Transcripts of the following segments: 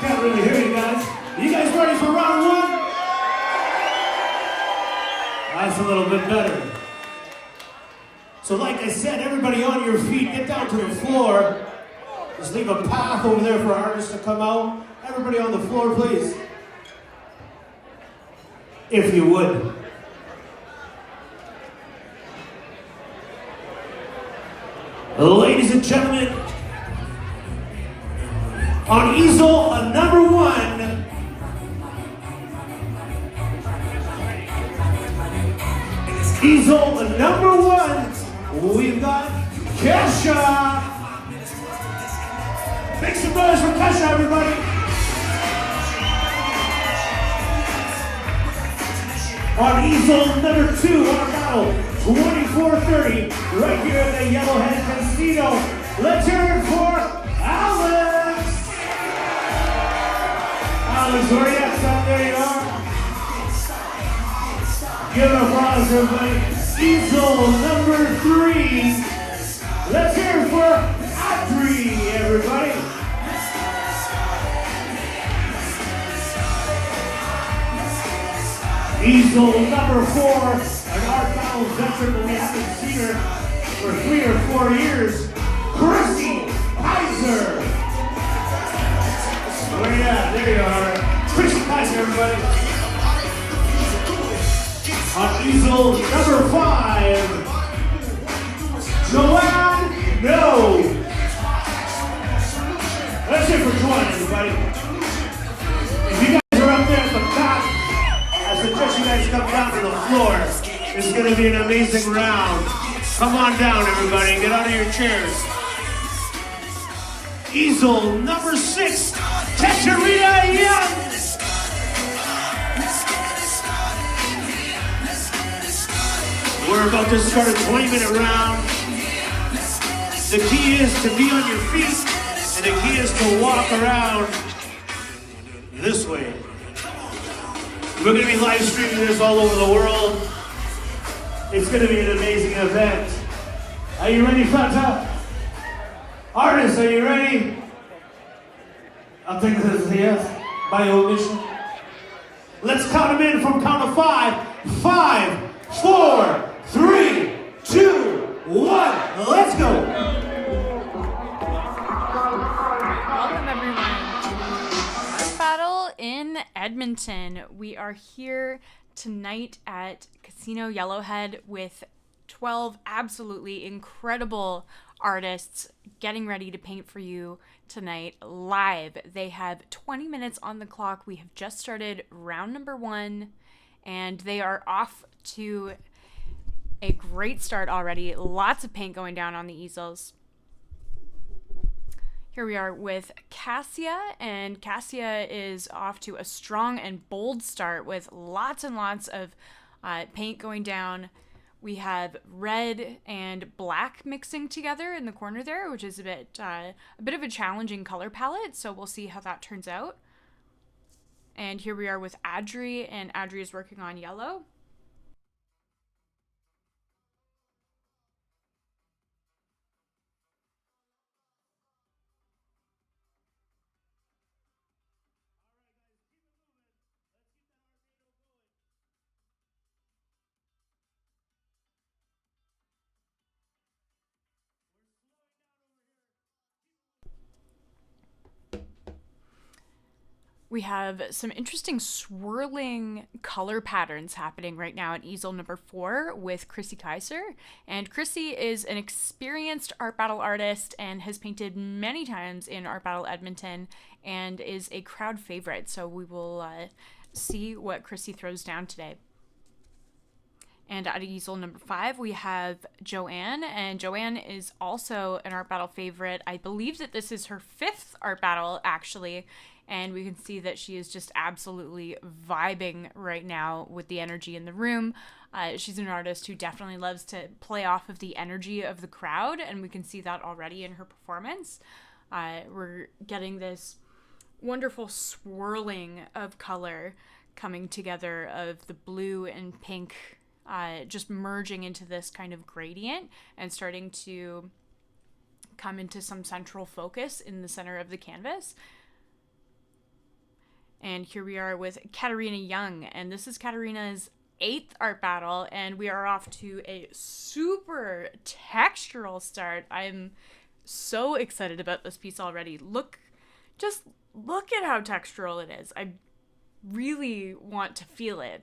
Can't really hear you guys. You guys ready for round one? That's a little bit better. So like I said, everybody on your feet, get down to the floor. Just leave a path over there for artists to come out. Everybody on the floor, please. If you would. Ladies and gentlemen, on easel number one, we've got Kesha. Make some noise for Kesha, everybody. On easel number two, our battle, 2430, right here at the Yellowhead Casino. Let's hear it for Alex. Alex, where you at, son? There you are. Give it a applause, everybody. Easel number three. Let's hear it for Audrey, everybody. Easel number four, an art battle veteran, but we haven't seen her for 3 or 4 years. Chrissy Kaiser. Where you at? There you are. Chrissy Kaiser, everybody. On easel number five, Joanne No. Let's hear for Joanne, everybody. If you guys are up there at the back, I suggest you guys come down to the floor. It's going to be an amazing round. Come on down, everybody. Get out of your chairs. Easel number 6, Katarina Young. We're about to start a 20-minute round. The key is to be on your feet, and the key is to walk around this way. We're going to be live streaming this all over the world. It's going to be an amazing event. Are you ready, Fanta? Artists, are you ready? I'll take this as a yes, by omission. Let's count them in from count of 5. 5, 4, 3, 2, 1. Let's go. Welcome everyone to Art Battle in Edmonton. We are here tonight at Casino Yellowhead with 12 absolutely incredible artists getting ready to paint for you tonight live. They have 20 minutes on the clock. We have just started round number 1 and they are off to a great start already. Lots of paint going down on the easels. Here we are with Cassia, and Cassia is off to a strong and bold start with lots and lots of paint going down. We have red and black mixing together in the corner there, which is a bit of a challenging color palette, so we'll see how that turns out. And here we are with Audrey, and Audrey is working on yellow. We have some interesting swirling color patterns happening right now at easel number 4 with Chrissy Kaiser. And Chrissy is an experienced art battle artist and has painted many times in Art Battle Edmonton and is a crowd favorite. So we will see what Chrissy throws down today. And at easel number 5, we have Joanne, and Joanne is also an art battle favorite. I believe that this is her 5th art battle, actually. And we can see that she is just absolutely vibing right now with the energy in the room. She's an artist who definitely loves to play off of the energy of the crowd, and we can see that already in her performance. We're getting this wonderful swirling of color coming together of the blue and pink, just merging into this kind of gradient and starting to come into some central focus in the center of the canvas. And here we are with Katarina Young, and this is Katarina's 8th art battle, and we are off to a super textural start. I'm so excited about this piece already. Just look at how textural it is. I really want to feel it.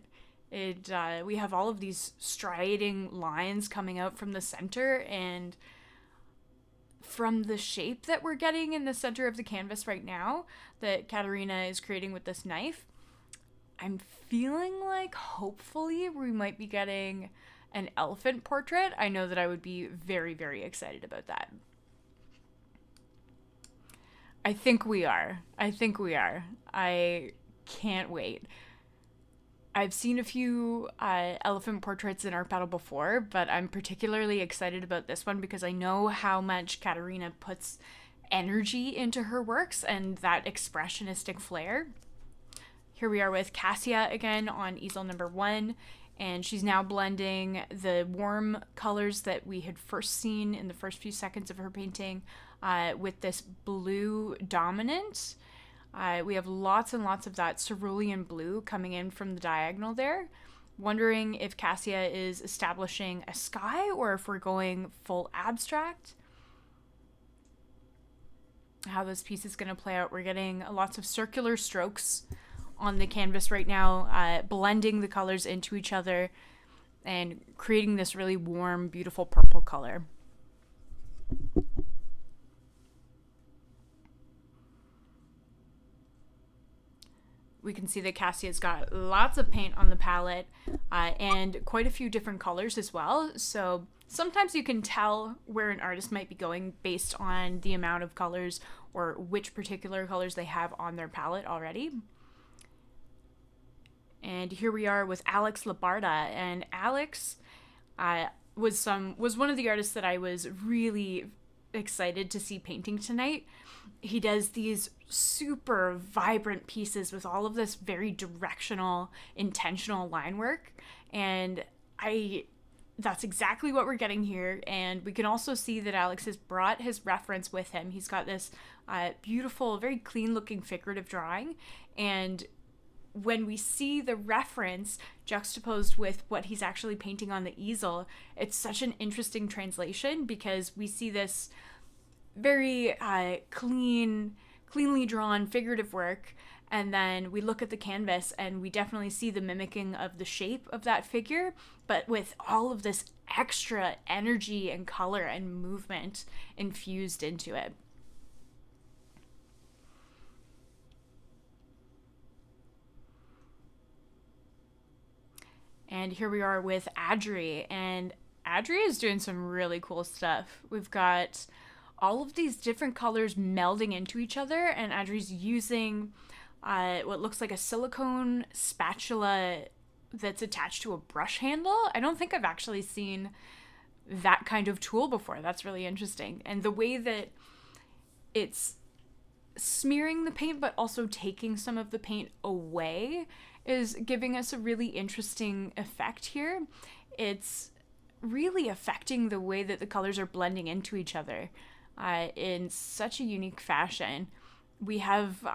We have all of these striating lines coming out from the center, and from the shape that we're getting in the center of the canvas right now that Katarina is creating with this knife, I'm feeling like hopefully we might be getting an elephant portrait. I know that I would be very, very excited about that. I think we are. I can't wait. I've seen a few elephant portraits in Art Battle before, but I'm particularly excited about this one because I know how much Katarina puts energy into her works and that expressionistic flair. Here we are with Cassia again on easel number 1, and she's now blending the warm colors that we had first seen in the first few seconds of her painting with this blue dominant. We have lots and lots of that cerulean blue coming in from the diagonal there. Wondering if Cassia is establishing a sky or if we're going full abstract. How this piece is going to play out. We're getting lots of circular strokes on the canvas right now, blending the colors into each other and creating this really warm, beautiful purple color. We can see that Cassia's got lots of paint on the palette and quite a few different colors as well. So sometimes you can tell where an artist might be going based on the amount of colors or which particular colors they have on their palette already. And here we are with Alex Labarda, and Alex was one of the artists that I was really excited to see painting tonight. He does these super vibrant pieces with all of this very directional, intentional line work, and that's exactly what we're getting here. And we can also see that Alex has brought his reference with him. He's got this beautiful, very clean looking figurative drawing, and when we see the reference juxtaposed with what he's actually painting on the easel, it's such an interesting translation because we see this very cleanly drawn figurative work, and then we look at the canvas and we definitely see the mimicking of the shape of that figure, but with all of this extra energy and color and movement infused into it. And here we are with Adri, and Adri is doing some really cool stuff. We've got all of these different colors melding into each other, and Adri's using what looks like a silicone spatula that's attached to a brush handle. I don't think I've actually seen that kind of tool before. That's really interesting. And the way that it's smearing the paint but also taking some of the paint away is giving us a really interesting effect here. It's really affecting the way that the colors are blending into each other in such a unique fashion. We have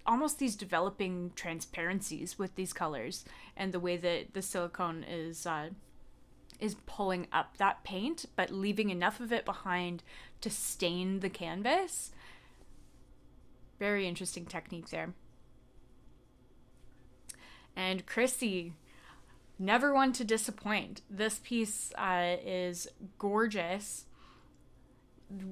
almost these developing transparencies with these colors and the way that the silicone is pulling up that paint but leaving enough of it behind to stain the canvas. Very interesting technique there. And Chrissy, never one to disappoint. This piece is gorgeous.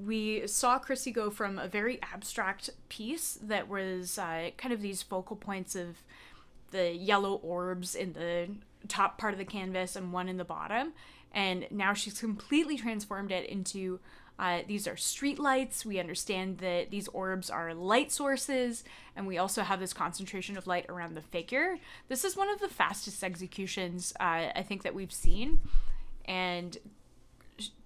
We saw Chrissy go from a very abstract piece that was kind of these focal points of the yellow orbs in the top part of the canvas and one in the bottom. And now she's completely transformed it into these are street lights. We understand that these orbs are light sources, and we also have this concentration of light around the figure. This is one of the fastest executions I think that we've seen, and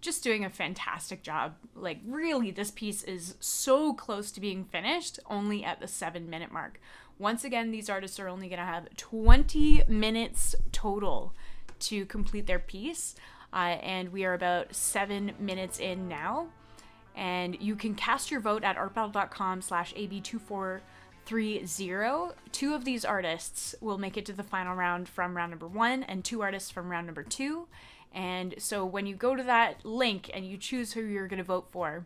just doing a fantastic job. Like, really, this piece is so close to being finished, only at the 7-minute mark. Once again, these artists are only going to have 20 minutes total to complete their piece. And we are about 7 minutes in now. And you can cast your vote at artbattle.com/AB243 3-0. Two of these artists will make it to the final round from round number 1, and 2 artists from round number 2. And so when you go to that link and you choose who you're going to vote for,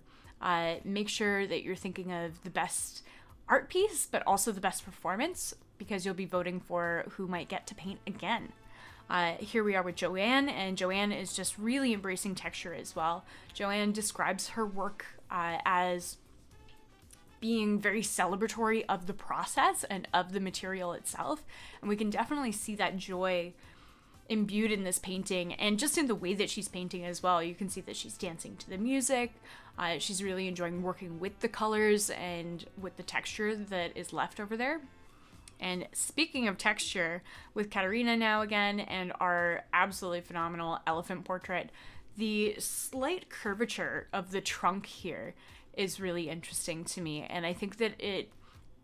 make sure that you're thinking of the best art piece, but also the best performance, because you'll be voting for who might get to paint again. Here we are with Joanne, and Joanne is just really embracing texture as well. Joanne describes her work as being very celebratory of the process and of the material itself, and we can definitely see that joy imbued in this painting, and just in the way that she's painting as well. You can see that she's dancing to the music. She's really enjoying working with the colors and with the texture that is left over there. And speaking of texture, with Katarina now again, and our absolutely phenomenal elephant portrait, the slight curvature of the trunk here is really interesting to me, and I think that it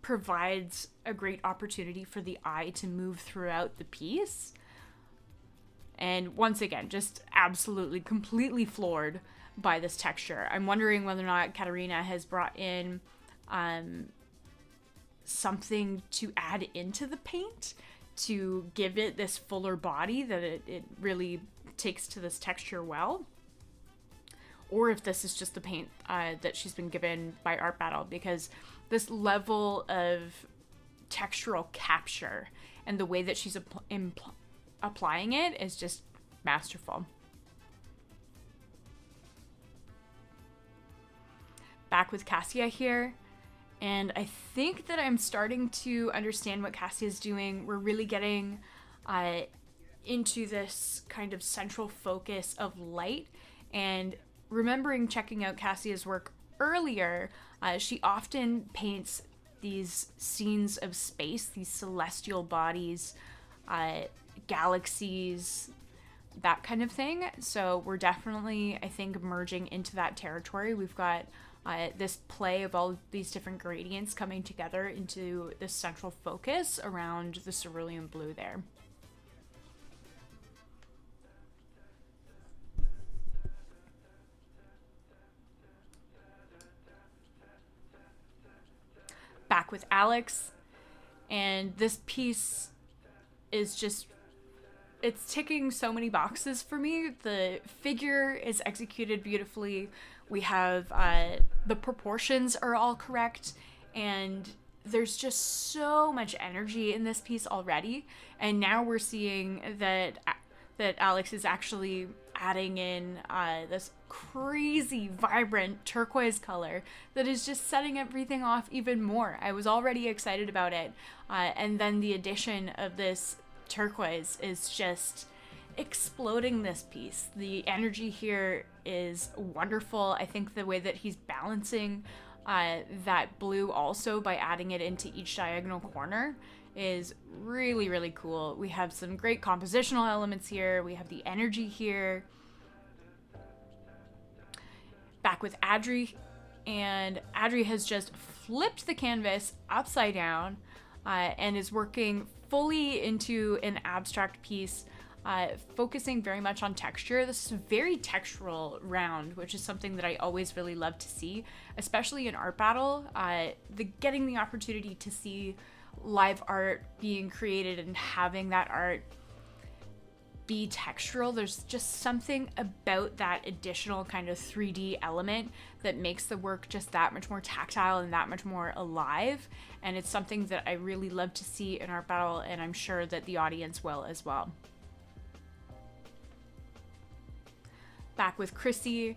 provides a great opportunity for the eye to move throughout the piece. And once again, just absolutely completely floored by this texture. I'm wondering whether or not Katarina has brought in something to add into the paint to give it this fuller body that it really takes to this texture well. Or if this is just the paint that she's been given by Art Battle, because this level of textural capture and the way that she's applying it is just masterful. Back with Cassia here, and I think that I'm starting to understand what Cassia's doing. We're really getting into this kind of central focus of light, and remembering checking out Cassia's work earlier, she often paints these scenes of space, these celestial bodies, galaxies, that kind of thing. So we're definitely, I think, merging into that territory. We've got this play of all of these different gradients coming together into this central focus around the cerulean blue there. Back with Alex, and this piece is just, it's ticking so many boxes for me. The figure is executed beautifully. We have the proportions are all correct, and there's just so much energy in this piece already. And now we're seeing that Alex is actually adding in this crazy vibrant turquoise color that is just setting everything off even more. I was already excited about it, and then the addition of this turquoise is just exploding this piece. The energy here is wonderful. I think the way that he's balancing that blue also by adding it into each diagonal corner is really, really cool. We have some great compositional elements here. We have the energy here. Back with Adri, and Adri has just flipped the canvas upside down and is working fully into an abstract piece, focusing very much on texture. This is a very textural round, which is something that I always really love to see, especially in Art Battle. Getting the opportunity to see live art being created and having that art be textural, there's just something about that additional kind of 3D element that makes the work just that much more tactile and that much more alive, and it's something that I really love to see in Art Battle, and I'm sure that the audience will as well. Back with Chrissy,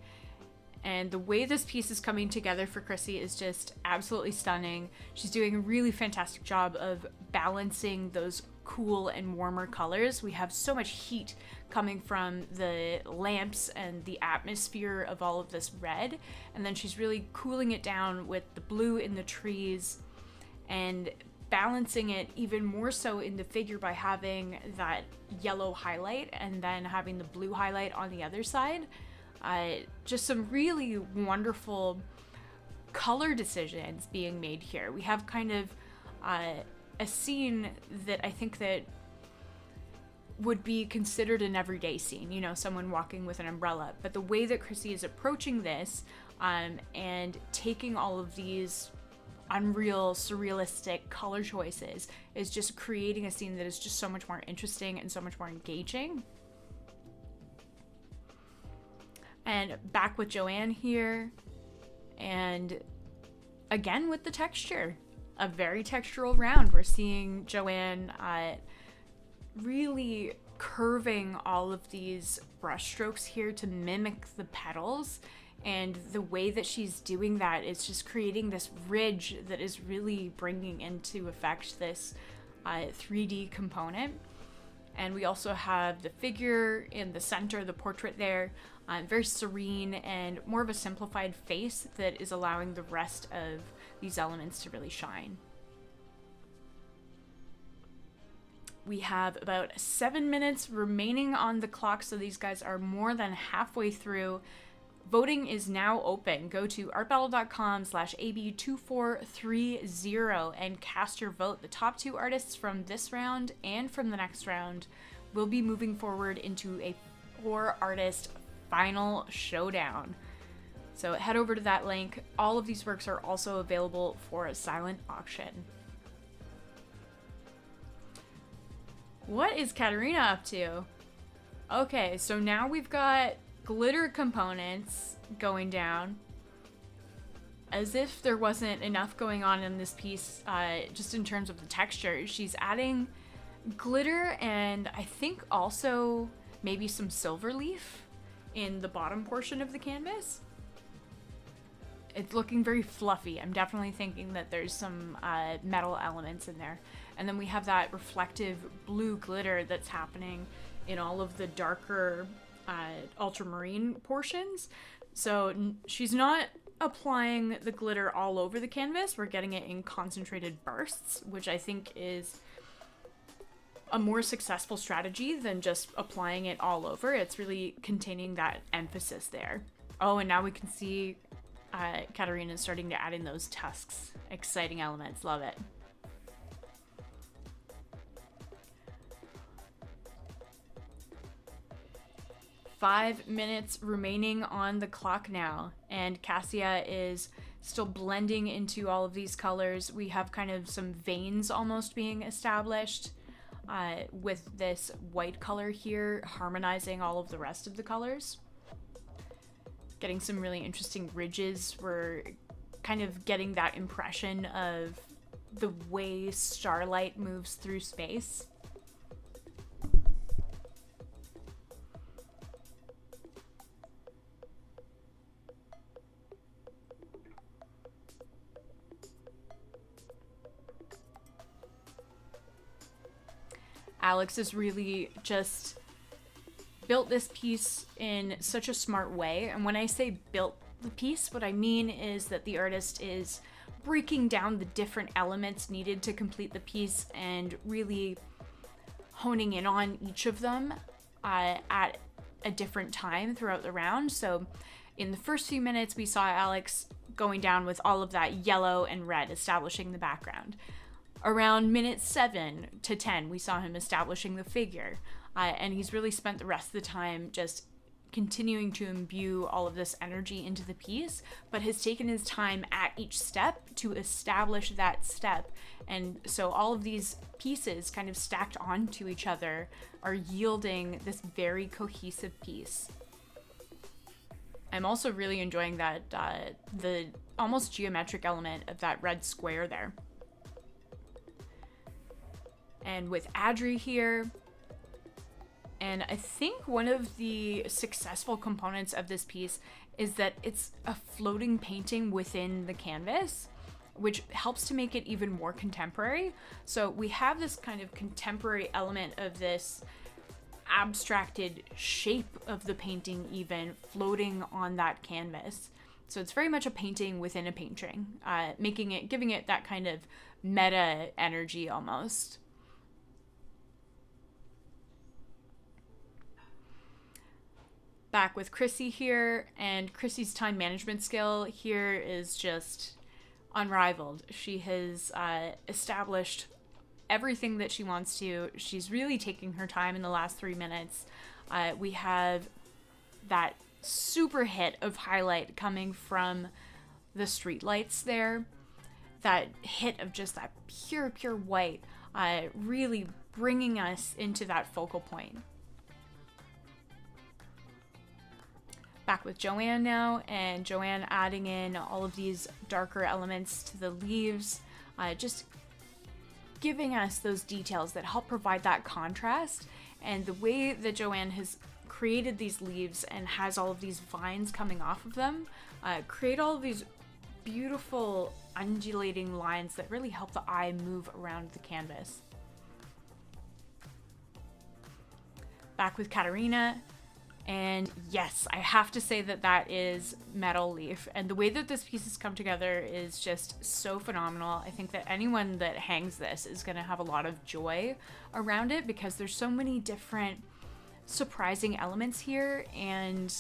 and the way this piece is coming together for Chrissy is just absolutely stunning. She's doing a really fantastic job of balancing those cool and warmer colors. We have so much heat coming from the lamps and the atmosphere of all of this red, and then she's really cooling it down with the blue in the trees and balancing it even more so in the figure by having that yellow highlight and then having the blue highlight on the other side. Just some really wonderful color decisions being made here. We have kind of a scene that I think that would be considered an everyday scene, you know, someone walking with an umbrella. But the way that Chrissy is approaching this and taking all of these unreal, surrealistic color choices is just creating a scene that is just so much more interesting and so much more engaging. And back with Joanne here, and again with the texture. A very textural round. We're seeing Joanne really curving all of these brush strokes here to mimic the petals, and the way that she's doing that is just creating this ridge that is really bringing into effect this 3D component. And we also have the figure in the center, the portrait there, very serene and more of a simplified face that is allowing the rest of these elements to really shine. We have about 7 minutes remaining on the clock, so these guys are more than halfway through. Voting is now open. Go to artbattle.com/AB2430 and cast your vote. The top 2 artists from this round and from the next round will be moving forward into a 4-artist final showdown. So head over to that link. All of these works are also available for a silent auction. What is Katarina up to? Okay, so now we've got glitter components going down. As if there wasn't enough going on in this piece, just in terms of the texture. She's adding glitter and I think also maybe some silver leaf in the bottom portion of the canvas. It's looking very fluffy. I'm definitely thinking that there's some metal elements in there. And then we have that reflective blue glitter that's happening in all of the darker ultramarine portions. So she's not applying the glitter all over the canvas. We're getting it in concentrated bursts, which I think is a more successful strategy than just applying it all over. It's really containing that emphasis there. Oh, and now we can see Katarina starting to add in those tusks. Exciting elements. Love it. Five minutes remaining on the clock now, and Cassia is still blending into all of these colors. We have kind of some veins almost being established with this white color here, harmonizing all of the rest of the colors. Getting some really interesting ridges. We're kind of getting that impression of the way starlight moves through space. Alex has really just built this piece in such a smart way. And when I say built the piece, what I mean is that the artist is breaking down the different elements needed to complete the piece and really honing in on each of them at a different time throughout the round. So in the first few minutes, we saw Alex going down with all of that yellow and red, establishing the background. Around minutes 7 to 10, we saw him establishing the figure. And he's really spent the rest of the time just continuing to imbue all of this energy into the piece, but has taken his time at each step to establish that step. And so all of these pieces kind of stacked onto each other are yielding this very cohesive piece. I'm also really enjoying that the almost geometric element of that red square there. And with Adri here, and I think one of the successful components of this piece is that it's a floating painting within the canvas, which helps to make it even more contemporary. So we have this kind of contemporary element of this abstracted shape of the painting even floating on that canvas. So it's very much a painting within a painting, giving it that kind of meta energy almost. Back with Chrissy here, and Chrissy's time management skill here is just unrivaled. She has established everything that she wants to. She's really taking her time in the last 3 minutes. We have that super hit of highlight coming from the street lights there. that hit of just that pure white, really bringing us into that focal point. Back with Joanne now, and Joanne adding in all of these darker elements to the leaves, just giving us those details that help provide that contrast. And the way that Joanne has created these leaves and has all of these vines coming off of them, create all of these beautiful undulating lines that really help the eye move around the canvas. Back with Katarina, and yes, I have to say that that is Metal Leaf, and the way that this piece has come together is just so phenomenal. I think that anyone that hangs this is going to have a lot of joy around it, because there's so many different surprising elements here, and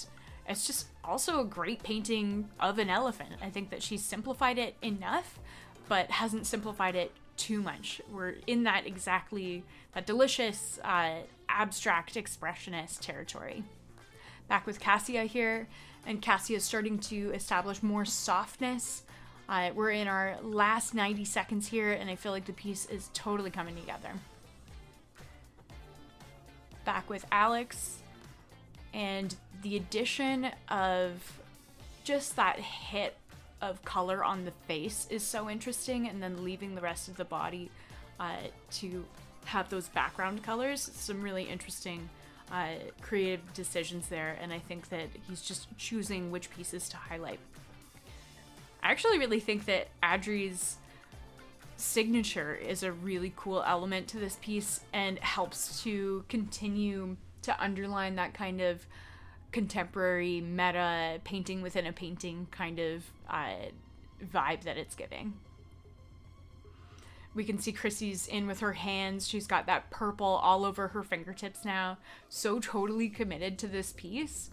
it's just also a great painting of an elephant. I think that she's simplified it enough, but hasn't simplified it too much. We're in that delicious, abstract expressionist territory. Back with Cassia here, and Cassia is starting to establish more softness. We're in our last 90 seconds here, and I feel like the piece is totally coming together. Back with Alex, and the addition of just that hit of color on the face is so interesting, and then leaving the rest of the body to have those background colors. Some really interesting creative decisions there, and I think that he's just choosing which pieces to highlight. I actually really think that Adri's signature is a really cool element to this piece, and helps to continue to underline that kind of contemporary meta painting within a painting kind of vibe that it's giving. We can see Chrissy's in with her hands. She's got that purple all over her fingertips now. So totally committed to this piece,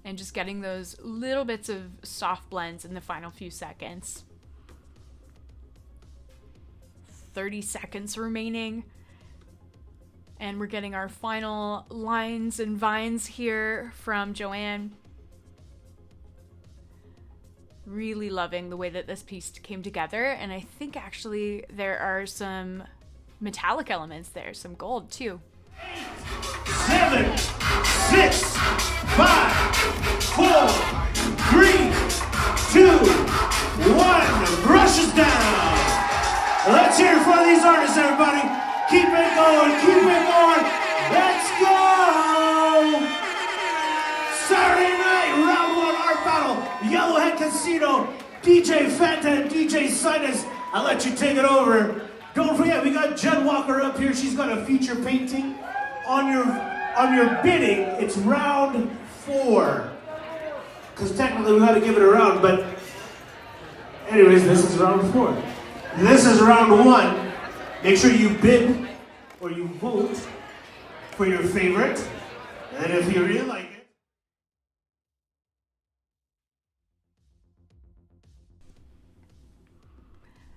and just getting those little bits of soft blends in the final few seconds. 30 seconds remaining, and we're getting our final lines and vines here from Joanne. Really loving the way that this piece came together, and I think actually there are some metallic elements there, some gold too. 7, 6, 5, 4, 3, 2, 1. Brushes down. Let's hear it for these artists, everybody. Keep it going, keep it going. Let's go! Saturday night, round one art battle. Yellowhead Casino, DJ Fanta and DJ Sinus. I'll let you take it over. Don't forget, we got Jen Walker up here. She's got a feature painting on your bidding. It's round 4. Because technically we got to give it a round, but anyways, this is round 4. This is round 1. Make sure you bid or you vote for your favorite. And if you really like it.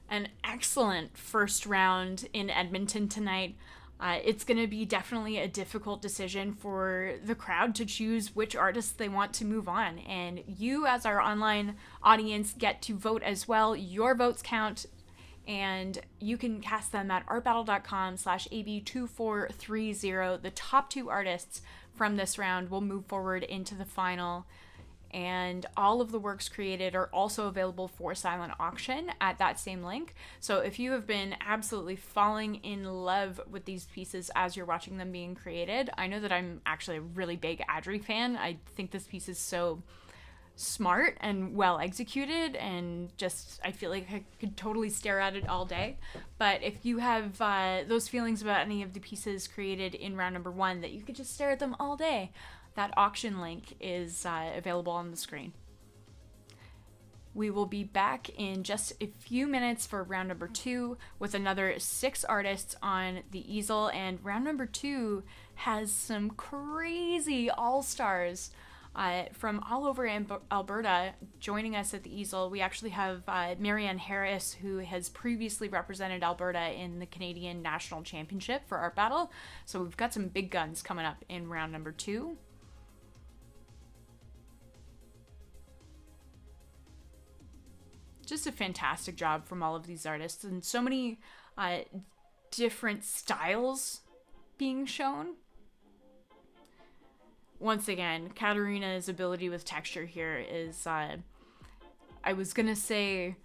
An excellent first round in Edmonton tonight. It's going to be definitely a difficult decision for the crowd to choose which artists they want to move on. And you, as our online audience, get to vote as well. Your votes count, and you can cast them at artbattle.com/AB2430. The top 2 artists from this round will move forward into the final. And all of the works created are also available for silent auction at that same link. So if you have been absolutely falling in love with these pieces as you're watching them being created, I know that I'm actually a really big Adri fan. I think this piece is so smart and well executed, and just I feel like I could totally stare at it all day. But if you have those feelings about any of the pieces created in round number 1, that you could just stare at them all day, that auction link is available on the screen. We will be back in just a few minutes for round number 2 with another 6 artists on the easel, and round number 2 has some crazy all-stars from all over Alberta joining us at the easel. We actually have Marianne Harris, who has previously represented Alberta in the Canadian National Championship for Art Battle. So we've got some big guns coming up in round number 2. just a fantastic job from all of these artists, and so many different styles being shown. Once again, Katarina's ability with texture here is, I was gonna say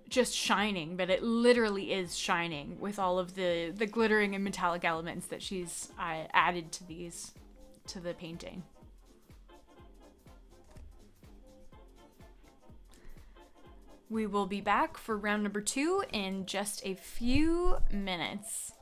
just shining, but it literally is shining with all of the glittering and metallic elements that she's added to the painting. We will be back for round number 2 in just a few minutes.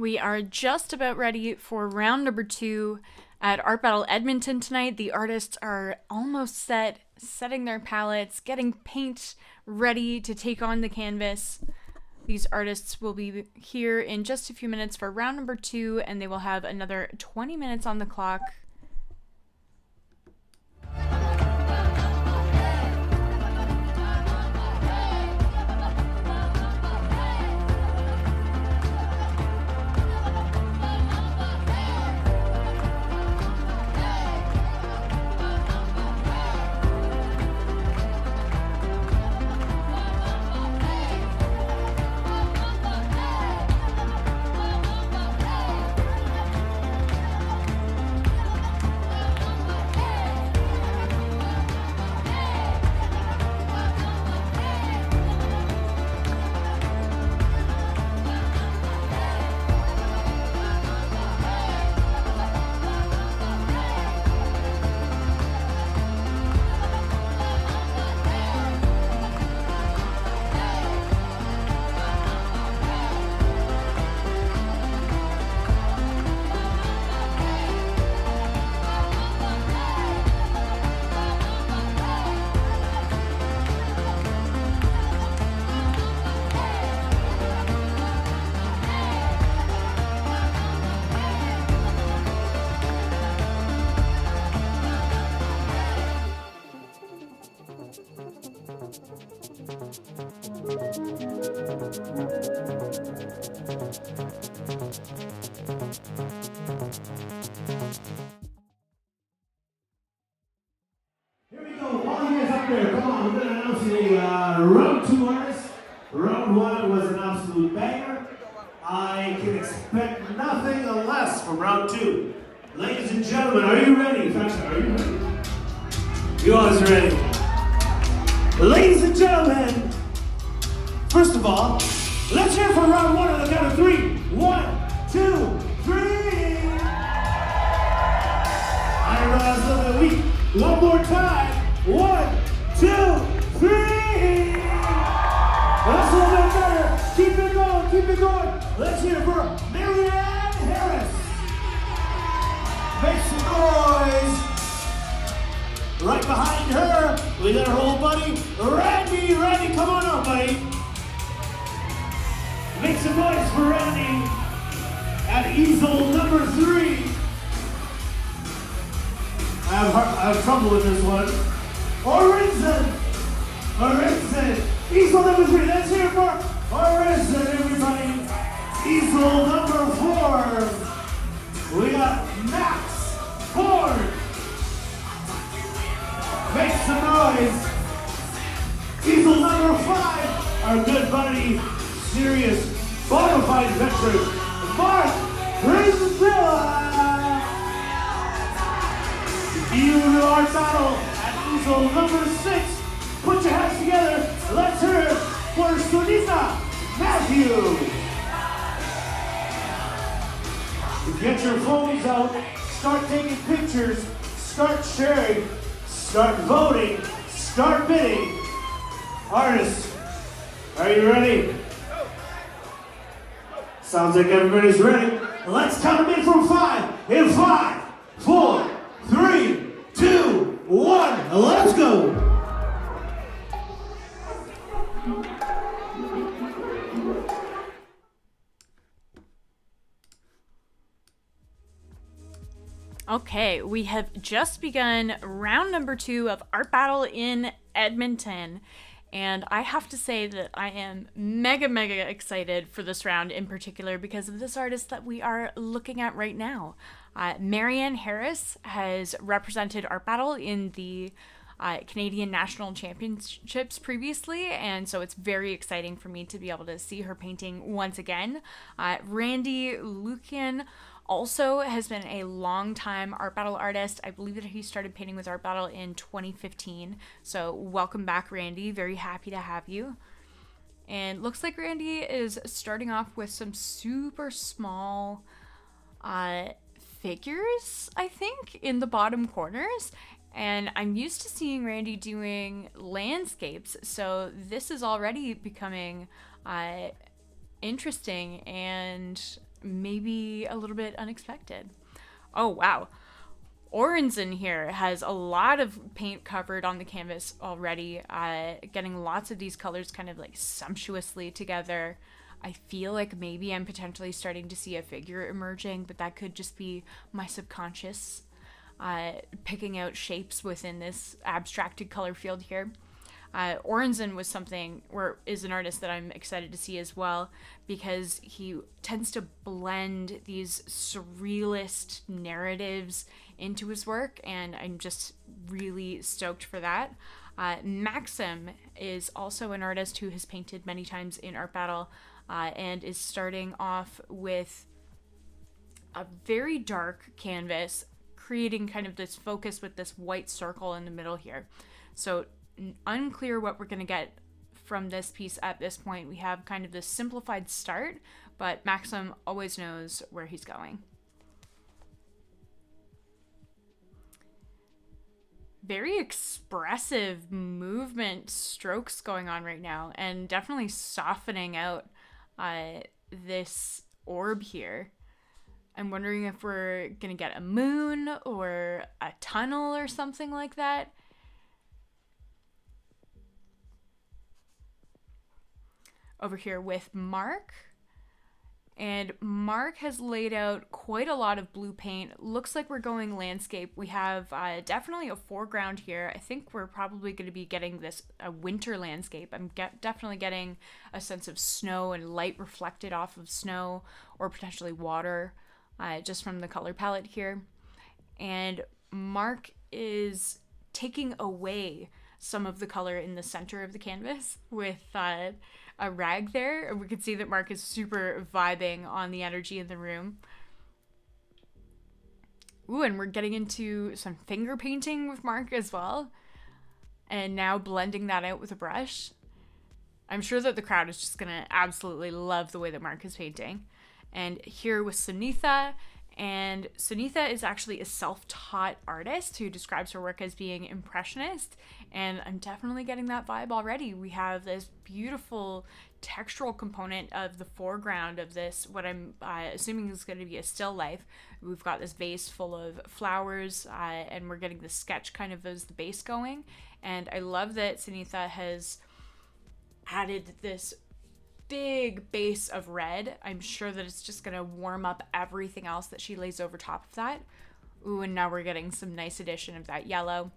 We are just about ready for round number 2 at Art Battle Edmonton tonight. The artists are almost setting their palettes, getting paint ready to take on the canvas. These artists will be here in just a few minutes for round number 2, and they will have another 20 minutes on the clock. Here we go, all you guys up there, come on, we're going to announce the round 2 artists. Round 1 was an absolute banger. I can expect nothing less from round 2. Ladies and gentlemen, are you ready? Fashion, are you ready? You guys are ready. Ladies and gentlemen, first of all, let's hear it for round 1 on the count of 3. 1, 2, 3. I don't know, that's a little bit weak. One more time. 1, 2, 3. That's a little bit better. Keep it going, keep it going. Let's hear it for Marianne Harris. Make some noise. Right behind her, we got our old buddy, Randy. Randy, come on up, buddy. Make some noise for Randy at easel number 3. I have trouble with this one. Orison! Easel number 3. Let's hear it for Orison, everybody. Easel number 4. We got Max Ford. Make some noise. Easel number 5. Our good buddy, serious, bona fide veteran, Mark Rizabilla. You are battle at easel number 6. Put your hands together. Let's hear it for Sunita Matthew. Get your phones out. Start taking pictures. Start sharing. Start voting. Start bidding. Artists, are you ready? Sounds like everybody's ready. Let's count them in from 5. In 5, 4, 3, 2, 1. Let's go. Okay, we have just begun round number 2 of Art Battle in Edmonton. And I have to say that I am mega excited for this round in particular because of this artist that we are looking at right now. Marianne Harris has represented Art Battle in the Canadian National Championships previously, and so it's very exciting for me to be able to see her painting once again. Randy Lukian also has been a long-time Art Battle artist. I believe that he started painting with Art Battle in 2015. So welcome back, Randy. Very happy to have you. And looks like Randy is starting off with some super small figures, I think, in the bottom corners. And I'm used to seeing Randy doing landscapes, so this is already becoming interesting and maybe a little bit unexpected. Oh, wow. Orenson here has a lot of paint covered on the canvas already, getting lots of these colors kind of like sumptuously together. I feel like maybe I'm potentially starting to see a figure emerging, but that could just be my subconscious picking out shapes within this abstracted color field here. Orenson is an artist that I'm excited to see as well, because he tends to blend these surrealist narratives into his work, and I'm just really stoked for that. Maxim is also an artist who has painted many times in Art Battle, and is starting off with a very dark canvas, creating kind of this focus with this white circle in the middle here. So unclear what we're going to get from this piece at this point. We have kind of this simplified start, but Maxim always knows where he's going. Very expressive movement strokes going on right now, and definitely softening out this orb here. I'm wondering if we're gonna get a moon or a tunnel or something like that. Over here with Mark. And Mark has laid out quite a lot of blue paint. Looks like we're going landscape. We have definitely a foreground here. I think we're probably going to be getting a winter landscape. I'm definitely getting a sense of snow and light reflected off of snow, or potentially water, just from the color palette here. And Mark is taking away some of the color in the center of the canvas with a rag there, and we can see that Mark is super vibing on the energy in the room. Ooh, and we're getting into some finger painting with Mark as well, and now blending that out with a brush. I'm sure that the crowd is just gonna absolutely love the way that Mark is painting. And here with Sunitha, and Sunitha is actually a self-taught artist who describes her work as being impressionist, and I'm definitely getting that vibe already. We have this beautiful textural component of the foreground of this, what I'm assuming is going to be a still life. We've got this vase full of flowers, and we're getting the sketch kind of as the base going, and I love that Sunitha has added this big base of red. I'm sure that it's just going to warm up everything else that she lays over top of that. Ooh, and now we're getting some nice addition of that yellow.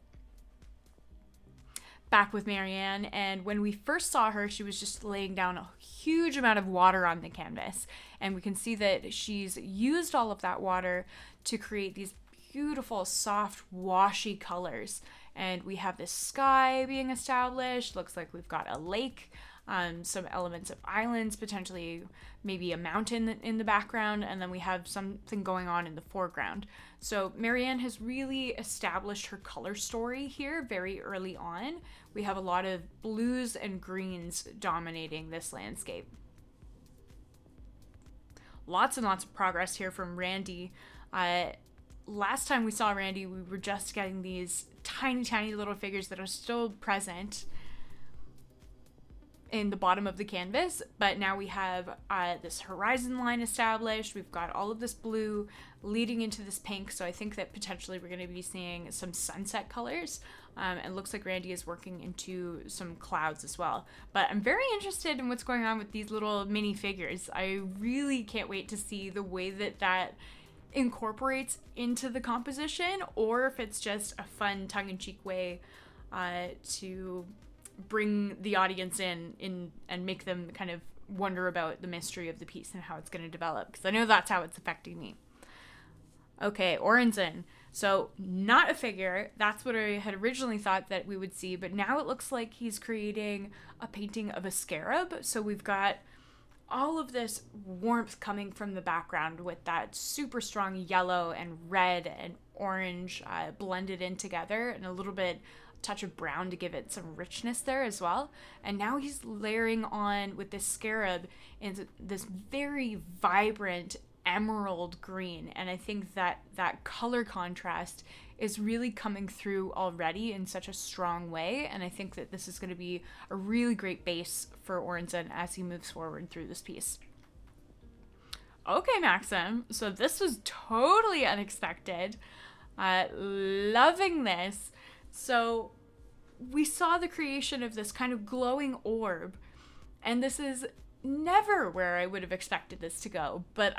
Back with Marianne, and when we first saw her, she was just laying down a huge amount of water on the canvas, and we can see that she's used all of that water to create these beautiful, soft, washy colors. And we have this sky being established. Looks like we've got a lake, some elements of islands, potentially maybe a mountain in the background, and then we have something going on in the foreground. So Marianne has really established her color story here very early on. We have a lot of blues and greens dominating this landscape. Lots and lots of progress here from Randy. Last time we saw Randy, we were just getting these tiny little figures that are still present in the bottom of the canvas, but now we have this horizon line established. We've got all of this blue leading into this pink, so I think that potentially we're going to be seeing some sunset colors. It looks like Randy is working into some clouds as well. But I'm very interested in what's going on with these little mini figures. I really can't wait to see the way that incorporates into the composition, or if it's just a fun tongue-in-cheek way to bring the audience in and make them kind of wonder about the mystery of the piece and how it's going to develop, because I know that's how it's affecting me. Okay, Orenson. So not a figure. That's what I had originally thought that we would see, but now it looks like he's creating a painting of a scarab. So we've got all of this warmth coming from the background with that super strong yellow and red and orange blended in together, and a little bit touch of brown to give it some richness there as well. And now he's layering on with this scarab into this very vibrant emerald green, and I think that color contrast is really coming through already in such a strong way, and I think that this is going to be a really great base for Orenson as he moves forward through this piece. Okay, Maxim. So this was totally unexpected. Loving this. So we saw the creation of this kind of glowing orb, and this is never where I would have expected this to go, but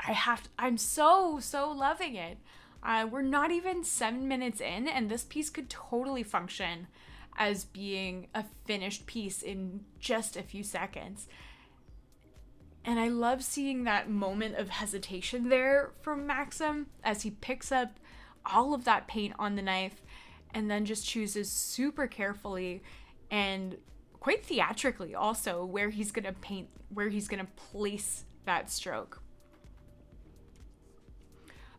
I'm so loving it. We're not even 7 minutes in, and this piece could totally function as being a finished piece in just a few seconds. And I love seeing that moment of hesitation there from Maxim as he picks up all of that paint on the knife and then just chooses super carefully and quite theatrically also where he's going to paint, where he's going to place that stroke.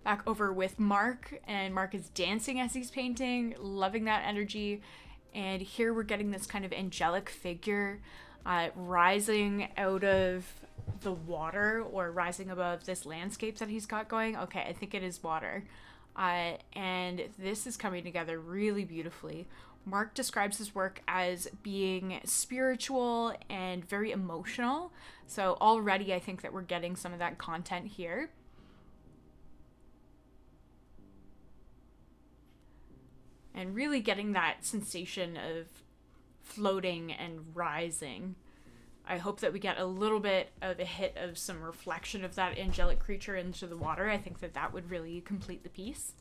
Back over with Mark, and Mark is dancing as he's painting, loving that energy. And here we're getting this kind of angelic figure rising out of the water, or rising above this landscape that he's got going. Okay, I think it is water. And this is coming together really beautifully. Mark describes his work as being spiritual and very emotional. So already I think that we're getting some of that content here. And really getting that sensation of floating and rising. I hope that we get a little bit of a hit of some reflection of that angelic creature into the water. I think that that would really complete the piece.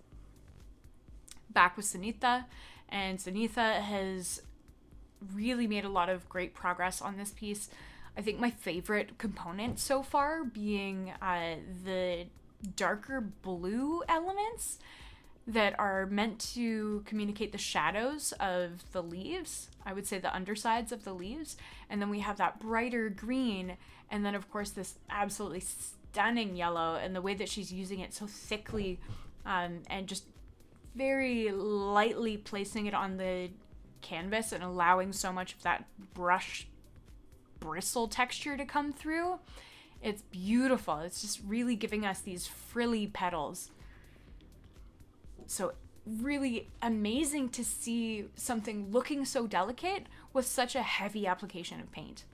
Back with Sunitha, and Sunitha has really made a lot of great progress on this piece. I think my favorite component so far being the darker blue elements that are meant to communicate the shadows of the leaves. I would say the undersides of the leaves. And then we have that brighter green. And then, of course, this absolutely stunning yellow, and the way that she's using it so thickly and just very lightly placing it on the canvas and allowing so much of that brush bristle texture to come through. It's beautiful. It's just really giving us these frilly petals. So really amazing to see something looking so delicate with such a heavy application of paint.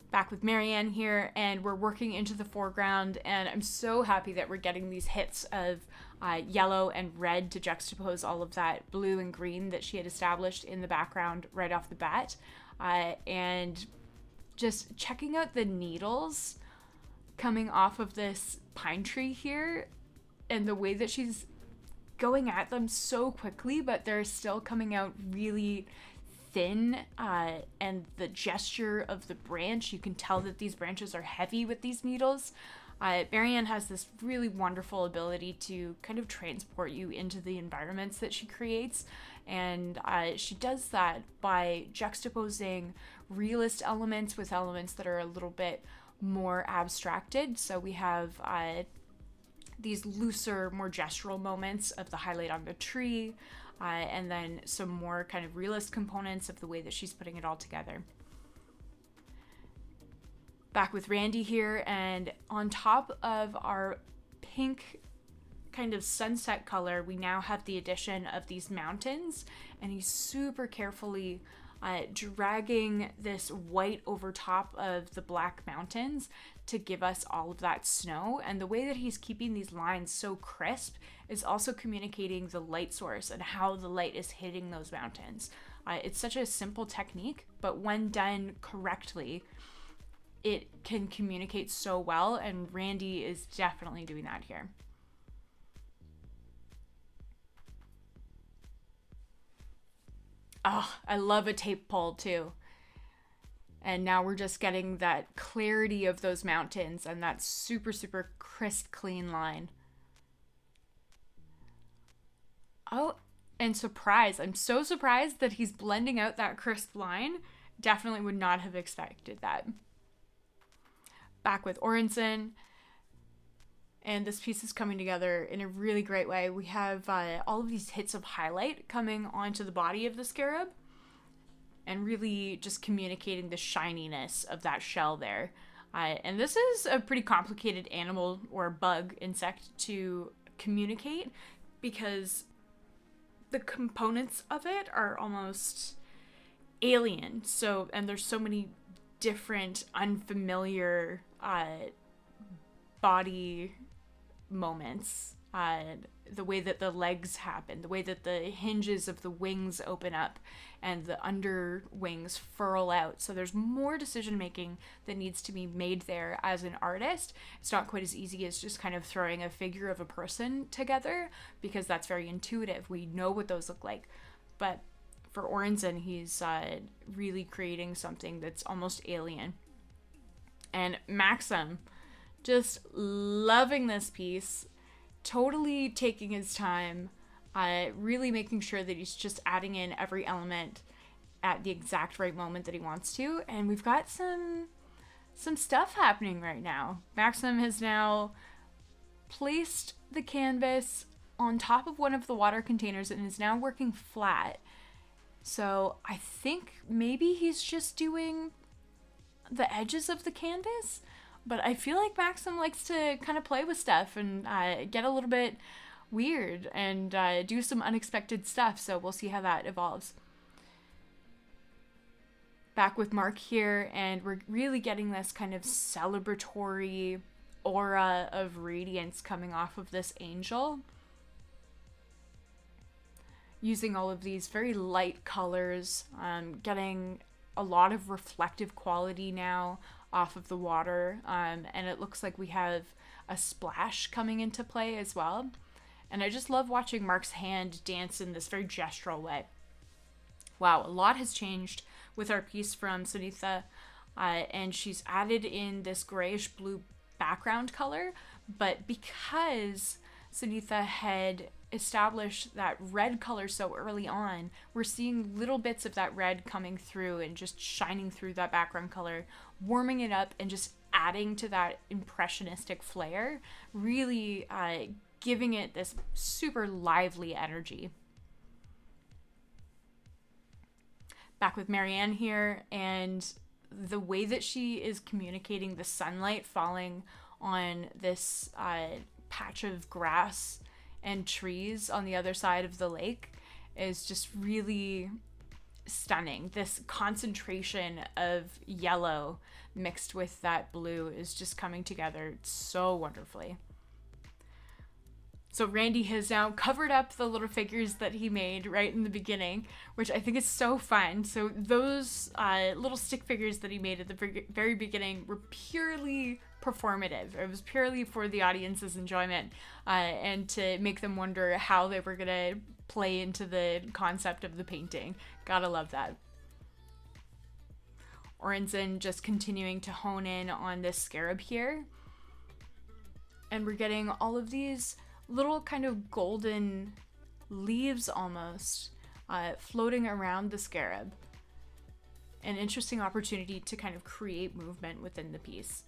Back with Marianne here, and we're working into the foreground, and I'm so happy that we're getting these hits of yellow and red to juxtapose all of that blue and green that she had established in the background right off the bat. And just checking out the needles coming off of this pine tree here, and the way that she's going at them so quickly, but they're still coming out really thin, and the gesture of the branch, you can tell that these branches are heavy with these needles. Marianne has this really wonderful ability to kind of transport you into the environments that she creates, and she does that by juxtaposing realist elements with elements that are a little bit more abstracted. So we have these looser, more gestural moments of the highlight on the tree, and then some more kind of realist components of the way that she's putting it all together. Back with Randy here, and on top of our pink kind of sunset color, we now have the addition of these mountains, and he's super carefully dragging this white over top of the black mountains to give us all of that snow. And the way that he's keeping these lines so crisp is also communicating the light source and how the light is hitting those mountains. It's such a simple technique, but when done correctly, it can communicate so well, and Randy is definitely doing that here. Oh, I love a tape pull too. And now we're just getting that clarity of those mountains and that super, super crisp, clean line. Oh, and surprise. I'm so surprised that he's blending out that crisp line. Definitely would not have expected that. Back with Orenson. And this piece is coming together in a really great way. We have all of these hits of highlight coming onto the body of the scarab, and really just communicating the shininess of that shell there. And this is a pretty complicated animal or bug insect to communicate, because the components of it are almost alien. So, and there's so many different unfamiliar body moments. The way that the legs happen, the way that the hinges of the wings open up and the under wings furl out. So there's more decision making that needs to be made there as an artist. It's not quite as easy as just kind of throwing a figure of a person together, because that's very intuitive. We know what those look like. But for Orensen, he's really creating something that's almost alien. And Maxim, just loving this piece, totally taking his time, really making sure that he's just adding in every element at the exact right moment that he wants to. And we've got some stuff happening right now. Maxim has now placed the canvas on top of one of the water containers and is now working flat. So I think maybe he's just doing the edges of the canvas. But I feel like Maxim likes to kind of play with stuff and get a little bit weird and do some unexpected stuff. So we'll see how that evolves. Back with Mark here, and we're really getting this kind of celebratory aura of radiance coming off of this angel. Using all of these very light colors, getting a lot of reflective quality now off of the water, and it looks like we have a splash coming into play as well. And I just love watching Mark's hand dance in this very gestural way. Wow, a lot has changed with our piece from Sunitha, and she's added in this grayish blue background color, but because Sunitha had established that red color so early on, we're seeing little bits of that red coming through and just shining through that background color, warming it up and just adding to that impressionistic flair, really giving it this super lively energy. Back with Marianne here, and the way that she is communicating the sunlight falling on this patch of grass and trees on the other side of the lake is just really stunning. This concentration of yellow mixed with that blue is just coming together so wonderfully. So Randy has now covered up the little figures that he made right in the beginning, which I think is so fun. So those little stick figures that he made at the very beginning were purely performative. It was purely for the audience's enjoyment and to make them wonder how they were going to play into the concept of the painting. Gotta love that. Orensen just continuing to hone in on this scarab here. And we're getting all of these little kind of golden leaves almost floating around the scarab. An interesting opportunity to kind of create movement within the piece.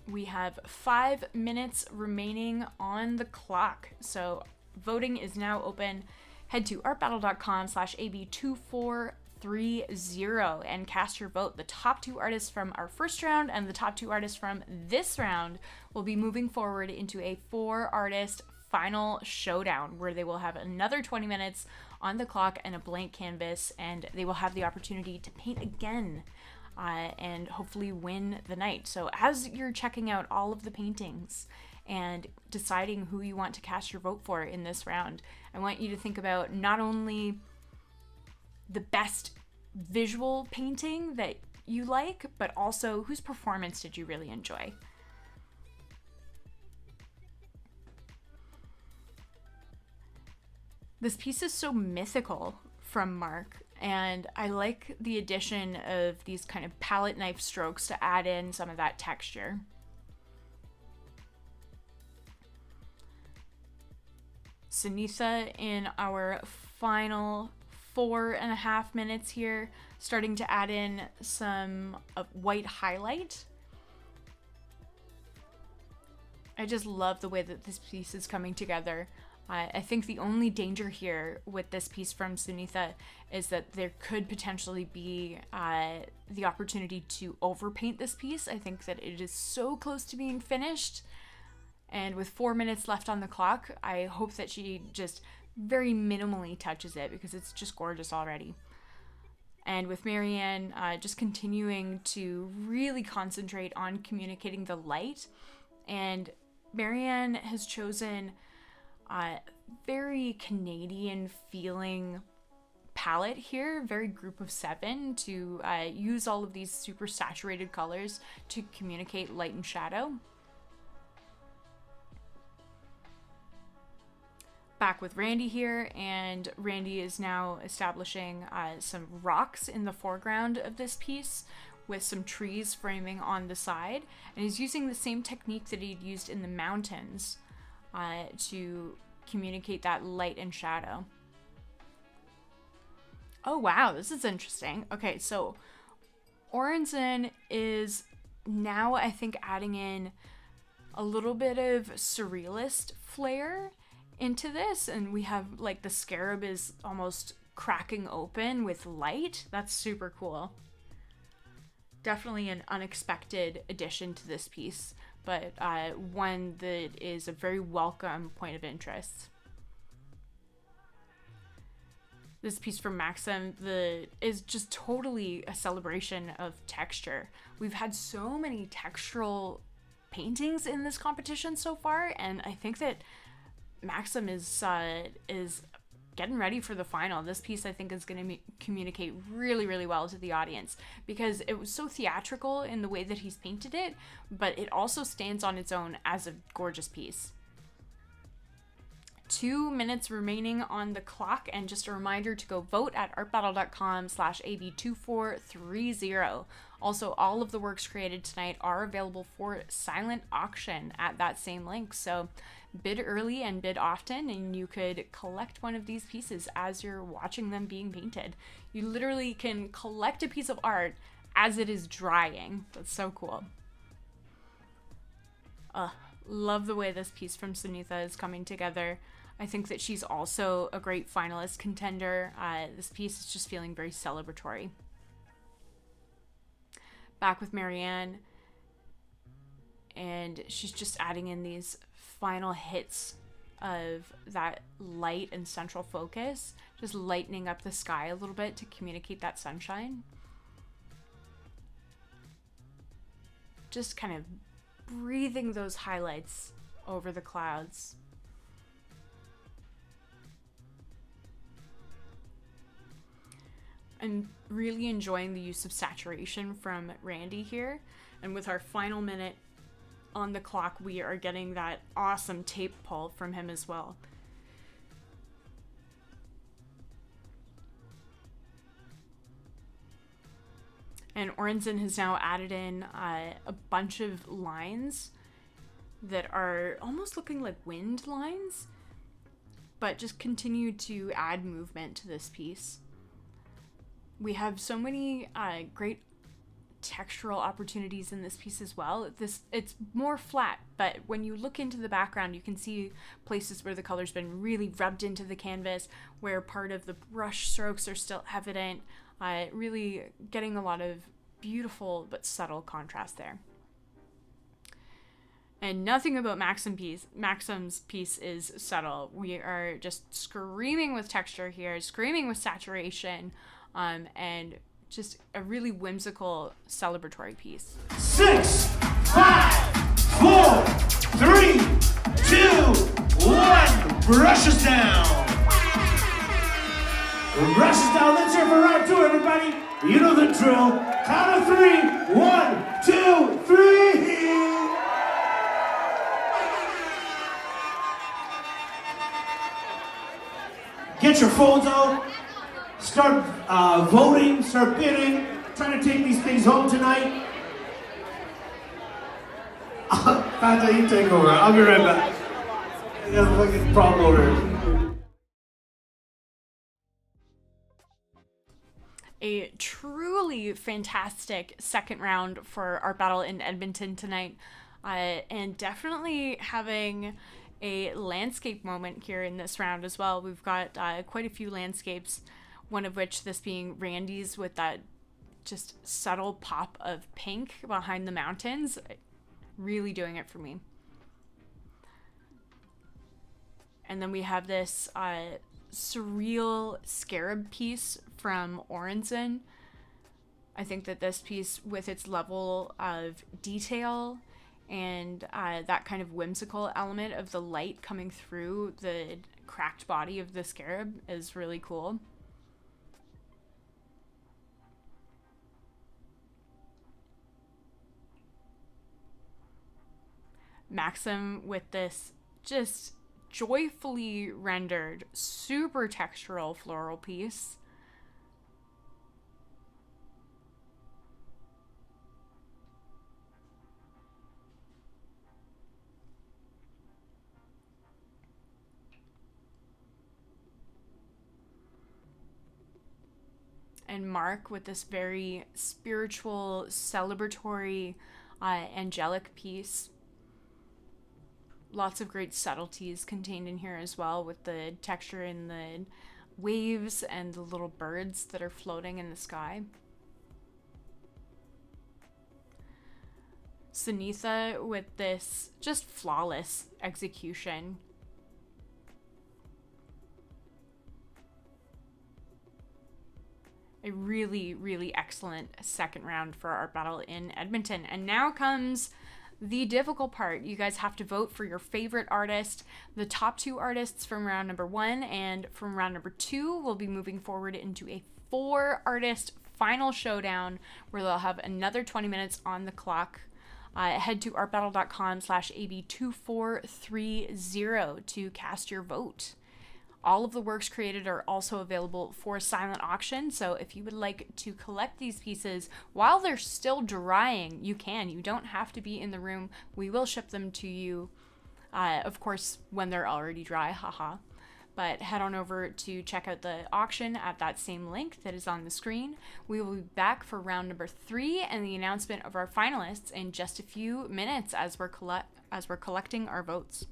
We have 5 minutes remaining on the clock, so voting is now open. Head to artbattle.com/AB2430 and cast your vote. The top 2 artists from our first round and the top 2 artists from this round will be moving forward into a 4-artist final showdown where they will have another 20 minutes on the clock and a blank canvas, and they will have the opportunity to paint again and hopefully win the night. So as you're checking out all of the paintings and deciding who you want to cast your vote for in this round, I want you to think about not only the best visual painting that you like, but also whose performance did you really enjoy. This piece is so mythical from Mark, and I like the addition of these kind of palette knife strokes to add in some of that texture. Sunitha in our final 4.5 minutes here, starting to add in some white highlight. I just love the way that this piece is coming together. I think the only danger here with this piece from Sunitha is that there could potentially be the opportunity to overpaint this piece. I think that it is so close to being finished, And with 4 minutes left on the clock, I hope that she just very minimally touches it because it's just gorgeous already. And with Marianne, just continuing to really concentrate on communicating the light. And Marianne has chosen a very Canadian feeling palette here, very group of 7, to use all of these super saturated colors to communicate light and shadow. Back with Randy here, and Randy is now establishing some rocks in the foreground of this piece with some trees framing on the side, and he's using the same technique that he'd used in the mountains to communicate that light and shadow. Oh wow, this is interesting. Okay, so Orenson is now, I think, adding in a little bit of surrealist flair into this, and we have like the scarab is almost cracking open with light. That's super cool. Definitely an unexpected addition to this piece, but one that is a very welcome point of interest. This piece from Maxim is just totally a celebration of texture. We've had so many textural paintings in this competition so far, and I think that Maxim is getting ready for the final. This piece, I think, is going to communicate really, really well to the audience because it was so theatrical in the way that he's painted it, but it also stands on its own as a gorgeous piece. 2 minutes remaining on the clock, and just a reminder to go vote at artbattle.com/AB2430. Also, all of the works created tonight are available for silent auction at that same link, so bid early and bid often, and you could collect one of these pieces as you're watching them being painted. You literally can collect a piece of art as it is drying. That's so cool. Love the way this piece from Sunitha is coming together. I think that she's also a great finalist contender. This piece is just feeling very celebratory. Back with Marianne, and she's just adding in these final hits of that light and central focus, just lightening up the sky a little bit to communicate that sunshine. Just kind of breathing those highlights over the clouds. I'm really enjoying the use of saturation from Randy here, and with our final minute on the clock, we are getting that awesome tape pull from him as well. And Orenson has now added in a bunch of lines that are almost looking like wind lines, but just continue to add movement to this piece. We have so many great textural opportunities in this piece as well. It's more flat, but when you look into the background, you can see places where the color's been really rubbed into the canvas, where part of the brush strokes are still evident, really getting a lot of beautiful but subtle contrast there. And nothing about Maxim's piece is subtle. We are just screaming with texture here, screaming with saturation, and just a really whimsical celebratory piece. 6, 5, 4, 3, 2, 1. Brushes down. Brushes down. Let's hear for round 2, everybody. You know the drill. Count of 3. 1, 2, 3. Get your phones out. Start voting, start bidding, trying to take these things home tonight. Fanta, you take over. I'll be right back. There's a fucking problem over here. A truly fantastic second round for Art Battle in Edmonton tonight, and definitely having a landscape moment here in this round as well. We've got quite a few landscapes, one of which this being Randy's with that just subtle pop of pink behind the mountains. Really doing it for me. And then we have this surreal scarab piece from Orenson. I think that this piece, with its level of detail and that kind of whimsical element of the light coming through the cracked body of the scarab, is really cool. Maxim with this just joyfully rendered, super textural floral piece. And Mark with this very spiritual, celebratory, angelic piece. Lots of great subtleties contained in here as well, with the texture in the waves and the little birds that are floating in the sky. Sunitha with this just flawless execution. A really, really excellent second round for Art Battle in Edmonton. And now comes the difficult part. You guys have to vote for your favorite artist. The top 2 artists from round number 1 and from round number 2 will be moving forward into a 4-artist final showdown where they'll have another 20 minutes on the clock. Head to artbattle.com/AB2430 to cast your vote. All of the works created are also available for silent auction, so if you would like to collect these pieces while they're still drying, you can. You don't have to be in the room. We will ship them to you, of course, when they're already dry, haha. But head on over to check out the auction at that same link that is on the screen. We will be back for round number 3 and the announcement of our finalists in just a few minutes as we're collecting our votes.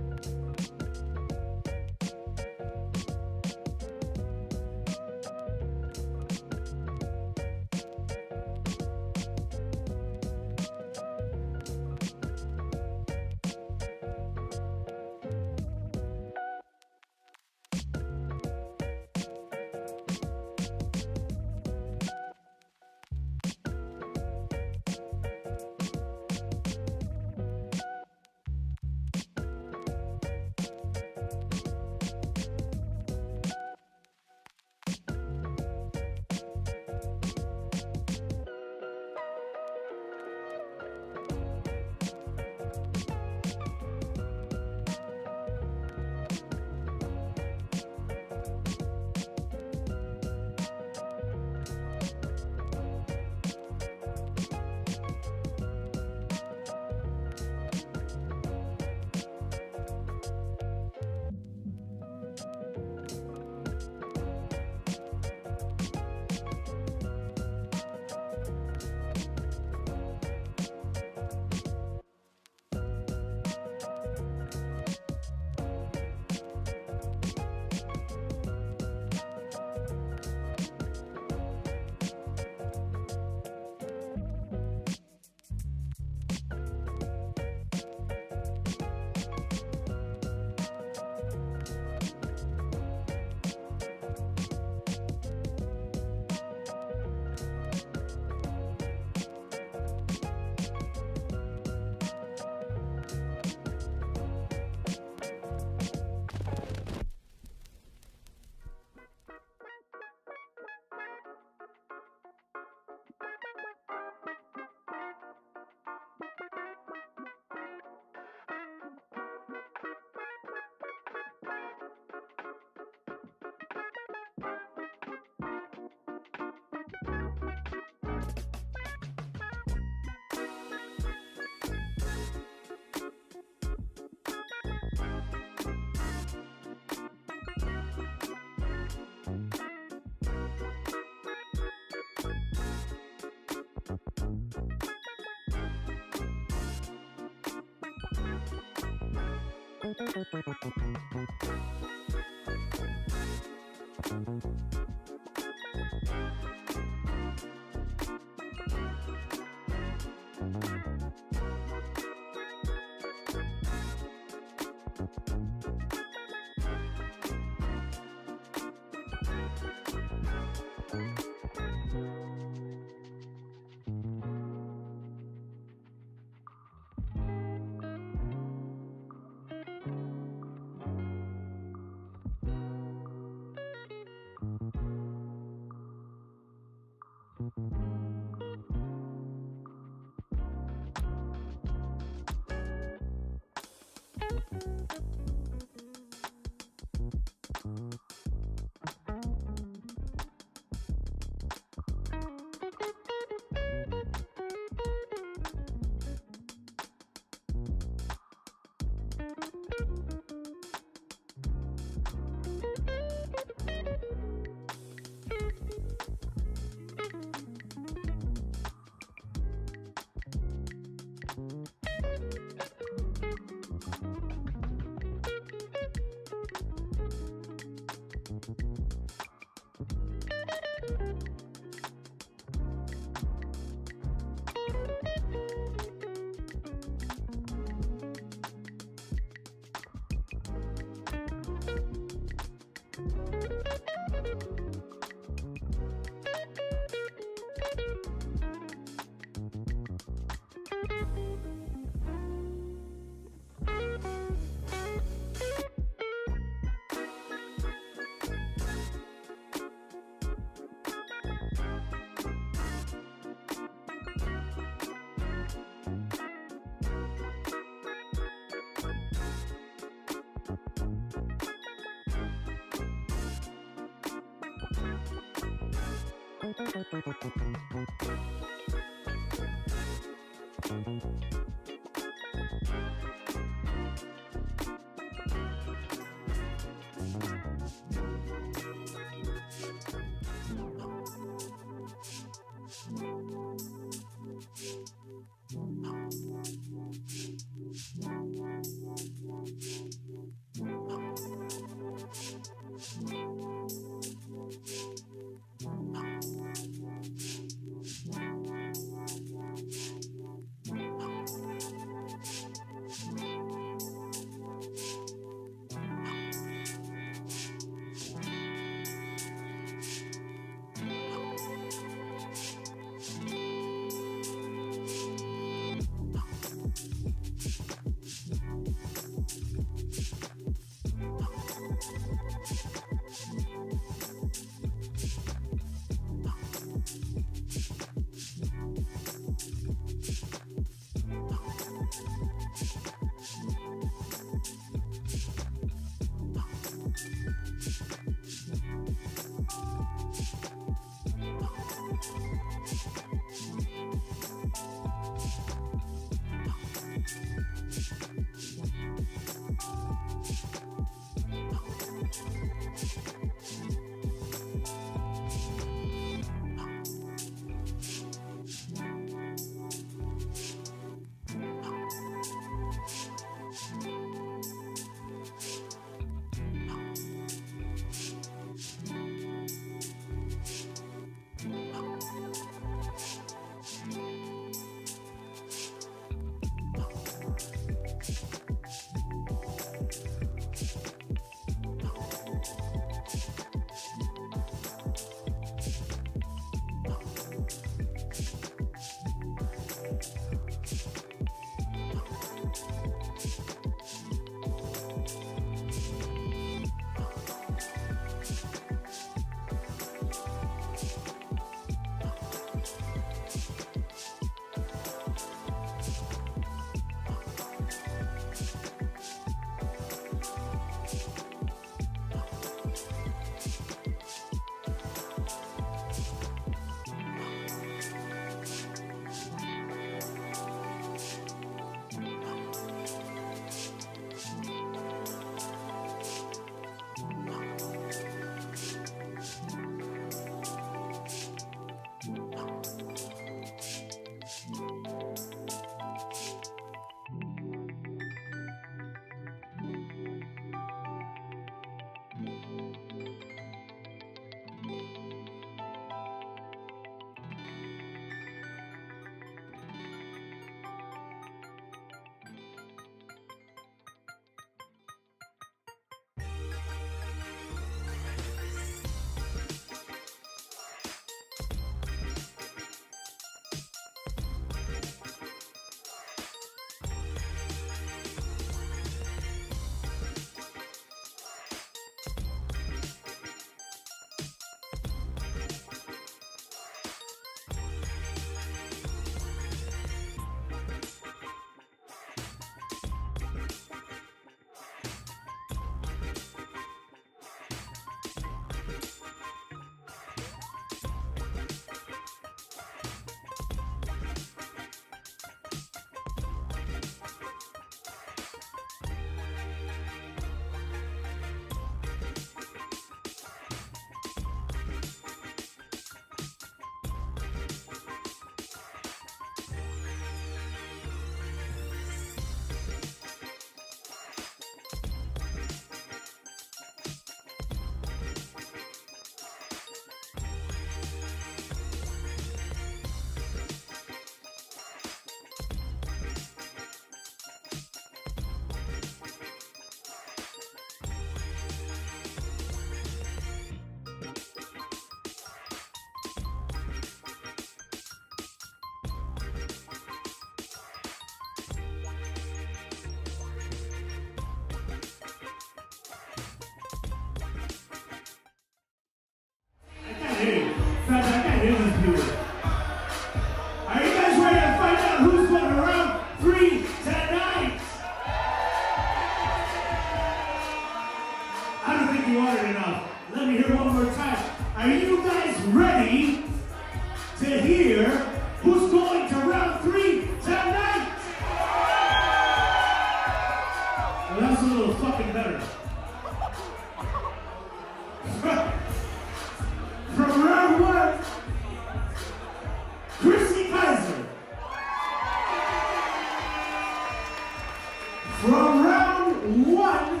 From round one,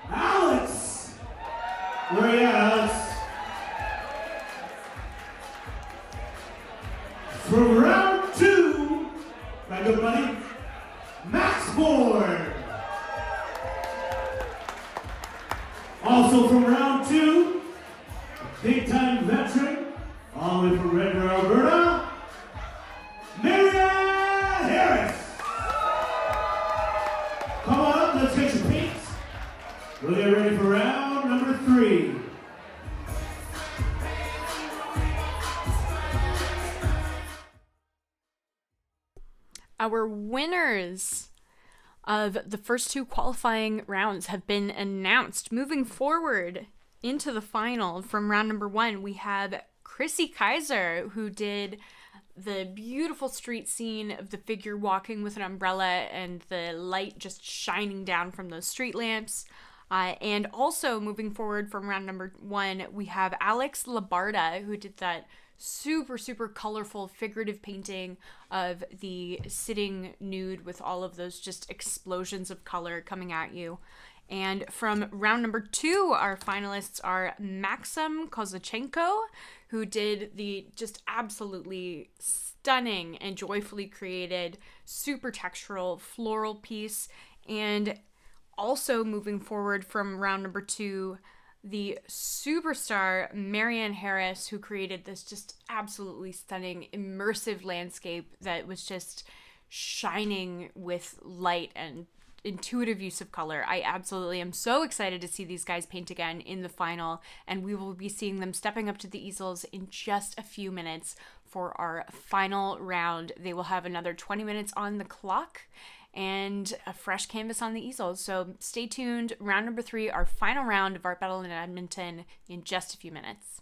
Alex. Where are you at, Alex? From round two, my good buddy, Max Ford. Also from round two, big time veteran, all the way from Red Deer, Alberta, Marianne Harris. Come on up, let's get your paints. We'll get ready for round number three. Our winners of the first two qualifying rounds have been announced. Moving forward into the final from round number one, we have Chrissy Kaiser, who did the beautiful street scene of the figure walking with an umbrella and the light just shining down from those street lamps. And also moving forward from round number one, we have Alex Labarda, who did that super colorful figurative painting of the sitting nude with all of those just explosions of color coming at you. And from round number two, our finalists are Maxim Kozachenko, who did the just absolutely stunning and joyfully created super textural floral piece. And also moving forward from round number two, the superstar Marianne Harris, who created this just absolutely stunning immersive landscape that was just shining with light and intuitive use of color. I absolutely am so excited to see these guys paint again in the final, and we will be seeing them stepping up to the easels in just a few minutes for our final round. They will have another 20 minutes on the clock and a fresh canvas on the easels. So stay tuned. Round number three, our final round of Art Battle in Edmonton, in just a few minutes.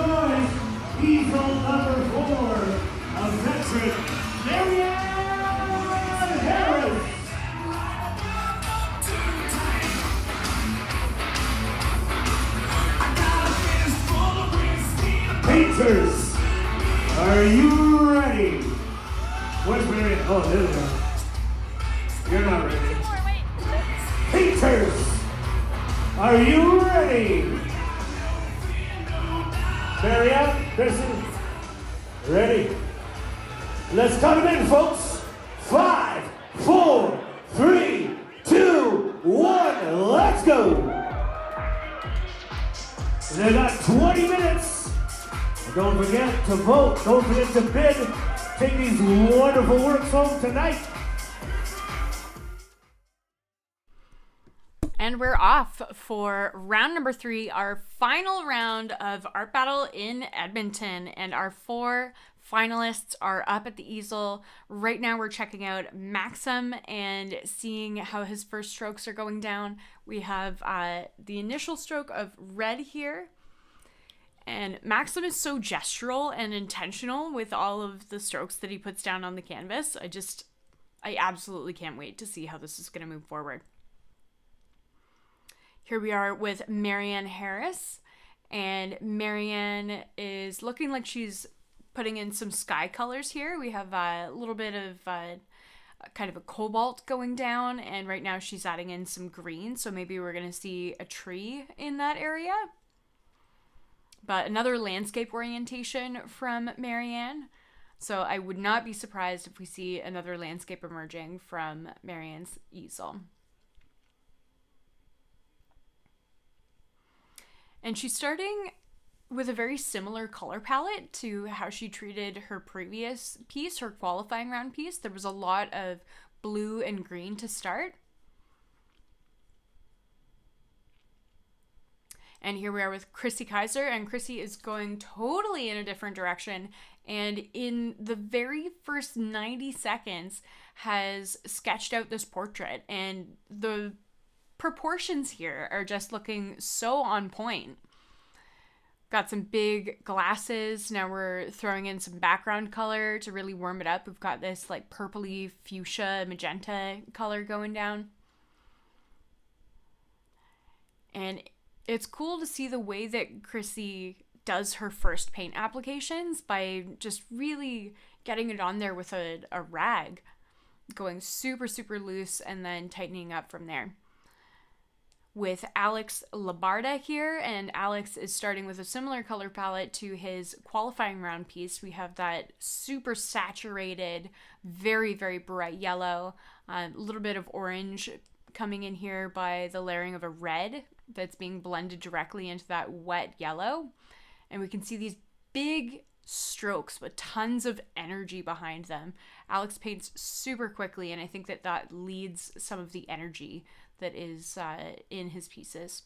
join easel number 4, a veteran, Marianne Harris. Painters, are you ready? Where's Marianne? Oh, there we go. You're not ready. Painters, are you ready? Marianne, Kristen, ready? Let's count them in, folks. 5, 4, 3, 2, 1, let's go. They got 20 minutes. Don't forget to vote. Don't forget to bid. Take these wonderful works home tonight. And we're off for round number 3, our final round of Art Battle in Edmonton. And our 4 finalists are up at the easel. Right now we're checking out Maxim and seeing how his first strokes are going down. We have the initial stroke of red here. And Maxim is so gestural and intentional with all of the strokes that he puts down on the canvas. I absolutely can't wait to see how this is going to move forward. Here we are with Marianne Harris, and Marianne is looking like she's putting in some sky colors here. We have a little bit of kind of a cobalt going down, and right now she's adding in some green, so maybe we're going to see a tree in that area. But another landscape orientation from Marianne. So I would not be surprised if we see another landscape emerging from Marianne's easel. And she's starting with a very similar color palette to how she treated her previous piece, her qualifying round piece. There was a lot of blue and green to start. And here we are with Chrissy Kaiser, and Chrissy is going totally in a different direction. And in the very first 90 seconds has sketched out this portrait. And the proportions here are just looking so on point. Got some big glasses. Now we're throwing in some background color to really warm it up. We've got this like purpley fuchsia magenta color going down. And it's cool to see the way that Chrissy does her first paint applications by just really getting it on there with a rag, going super, super loose and then tightening up from there. With Alex Labarda here, and Alex is starting with a similar color palette to his qualifying round piece. We have that super saturated, very, very bright yellow, a little bit of orange coming in here by the layering of a red that's being blended directly into that wet yellow. And we can see these big strokes with tons of energy behind them. Alex paints super quickly, and I think that leads some of the energy that is in his pieces.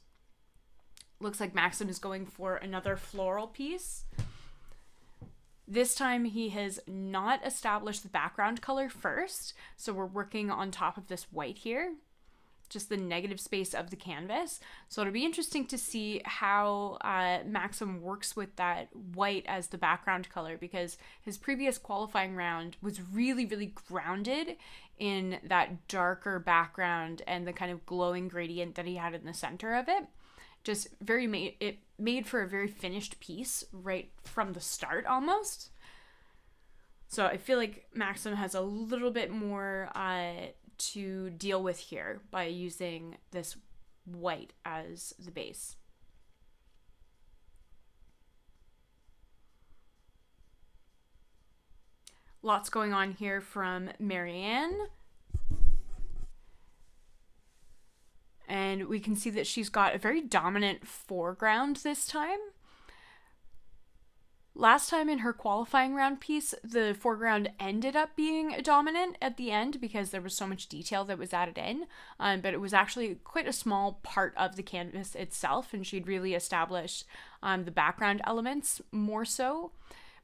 Looks like Maxim is going for another floral piece. This time he has not established the background color first, so we're working on top of this white here, just the negative space of the canvas. So it'll be interesting to see how Maxim works with that white as the background color, because his previous qualifying round was really, really grounded in that darker background and the kind of glowing gradient that he had in the center of it. Just made for a very finished piece right from the start almost. So I feel like Maxim has a little bit more to deal with here by using this white as the base. Lots going on here from Marianne. And we can see that she's got a very dominant foreground this time. Last time in her qualifying round piece, the foreground ended up being dominant at the end because there was so much detail that was added in, but it was actually quite a small part of the canvas itself, and she'd really established the background elements more so.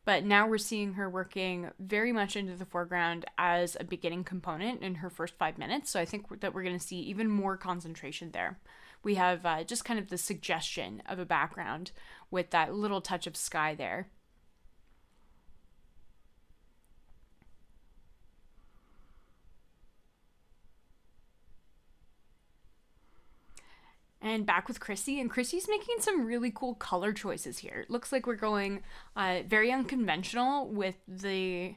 But now we're seeing her working very much into the foreground as a beginning component in her first 5 minutes, so I think that we're going to see even more concentration there, we have just kind of the suggestion of a background with that little touch of sky there. And back with Chrissy, and Chrissy's making some really cool color choices here. It looks like we're going very unconventional with the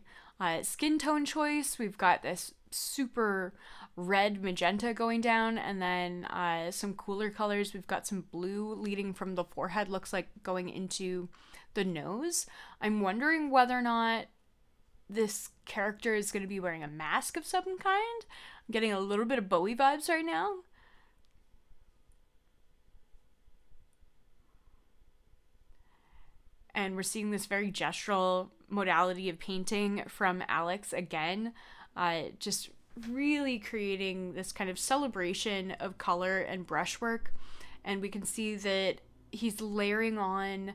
skin tone choice. We've got this super red magenta going down, and then some cooler colors. We've got some blue leading from the forehead, looks like going into the nose. I'm wondering whether or not this character is going to be wearing a mask of some kind. I'm getting a little bit of Bowie vibes right now. And we're seeing this very gestural modality of painting from Alex again, just really creating this kind of celebration of color and brushwork. And we can see that he's layering on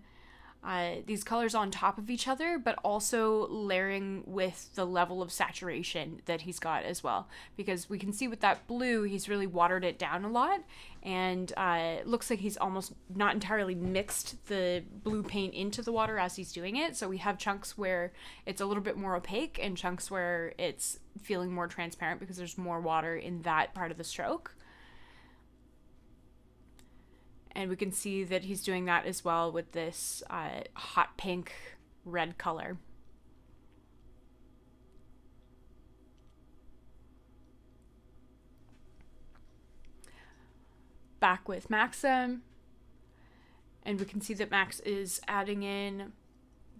these colors on top of each other, but also layering with the level of saturation that he's got as well. Because we can see with that blue, he's really watered it down a lot, and it looks like he's almost not entirely mixed the blue paint into the water as he's doing it. So we have chunks where it's a little bit more opaque and chunks where it's feeling more transparent because there's more water in that part of the stroke. And we can see that he's doing that as well with this hot pink red color. Back with Maxim. And we can see that Max is adding in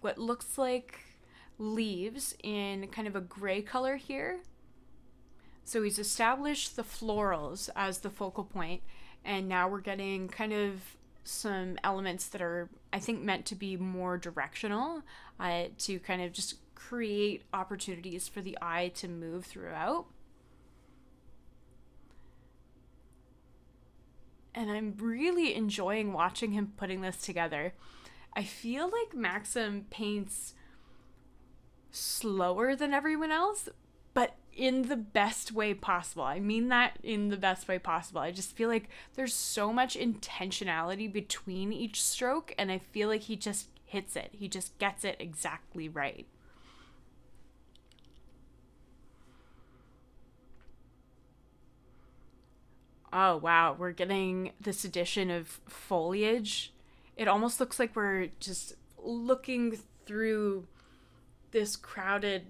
what looks like leaves in kind of a gray color here. So he's established the florals as the focal point. And now we're getting kind of some elements that are, I think, meant to be more directional, to kind of just create opportunities for the eye to move throughout. And I'm really enjoying watching him putting this together. I feel like Maxim paints slower than everyone else, but in the best way possible. I mean that in the best way possible. I just feel like there's so much intentionality between each stroke, and I feel like he just hits it. He just gets it exactly right. Oh wow, we're getting this addition of foliage. It almost looks like we're just looking through this crowded,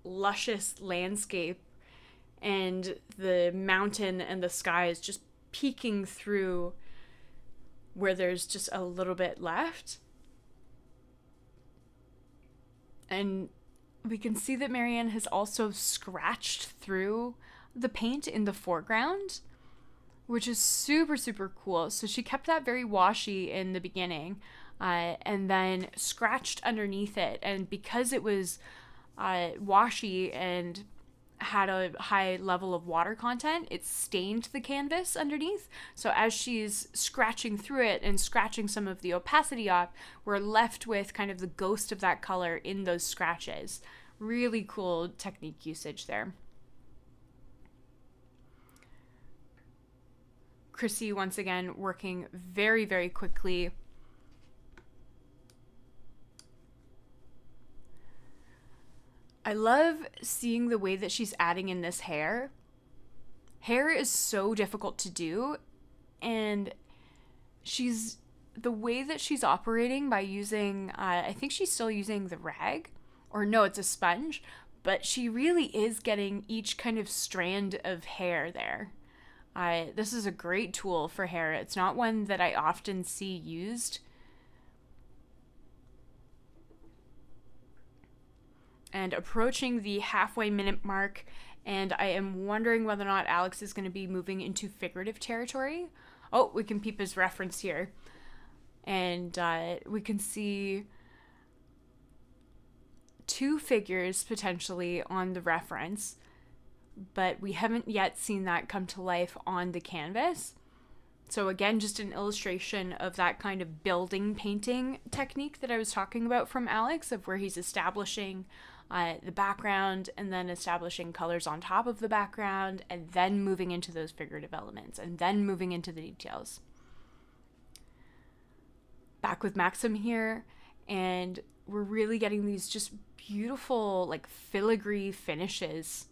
luscious landscape, and the mountain and the sky is just peeking through where there's just a little bit left. And we can see that Marianne has also scratched through the paint in the foreground, which is super, super cool. So she kept that very washy in the beginning, and then scratched underneath it. And because it was washy and had a high level of water content, it stained the canvas underneath. So as she's scratching through it and scratching some of the opacity off, we're left with kind of the ghost of that color in those scratches. Really cool technique usage there. Chrissy, once again, working very, very quickly. I love seeing the way that she's adding in this hair. Hair is so difficult to do, and the way that she's operating by using, I think she's still using the rag, or no, it's a sponge, but she really is getting each kind of strand of hair there. This is a great tool for hair. It's not one that I often see used. And approaching the halfway minute mark, and I am wondering whether or not Alex is going to be moving into figurative territory. Oh, we can peep his reference here. And we can see two figures potentially on the reference, but we haven't yet seen that come to life on the canvas. So again, just an illustration of that kind of building painting technique that I was talking about from Alex, of where he's establishing the background, and then establishing colors on top of the background, and then moving into those figurative elements, and then moving into the details. Back with Maxim here, and we're really getting these just beautiful, like, filigree finishes.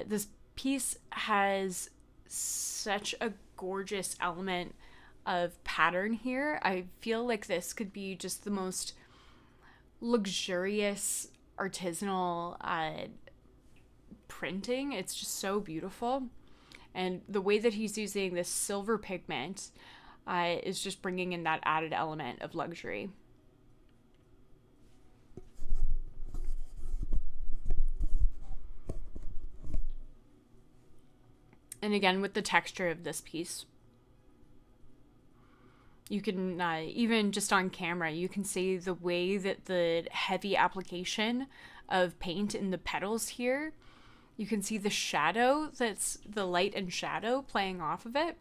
This piece has such a gorgeous element of pattern here. I feel like this could be just the most luxurious artisanal printing. It's just so beautiful. And the way that he's using this silver pigment is just bringing in that added element of luxury. And again, with the texture of this piece, you can, even just on camera, you can see the way that the heavy application of paint in the petals here, you can see the shadow, that's the light and shadow playing off of it.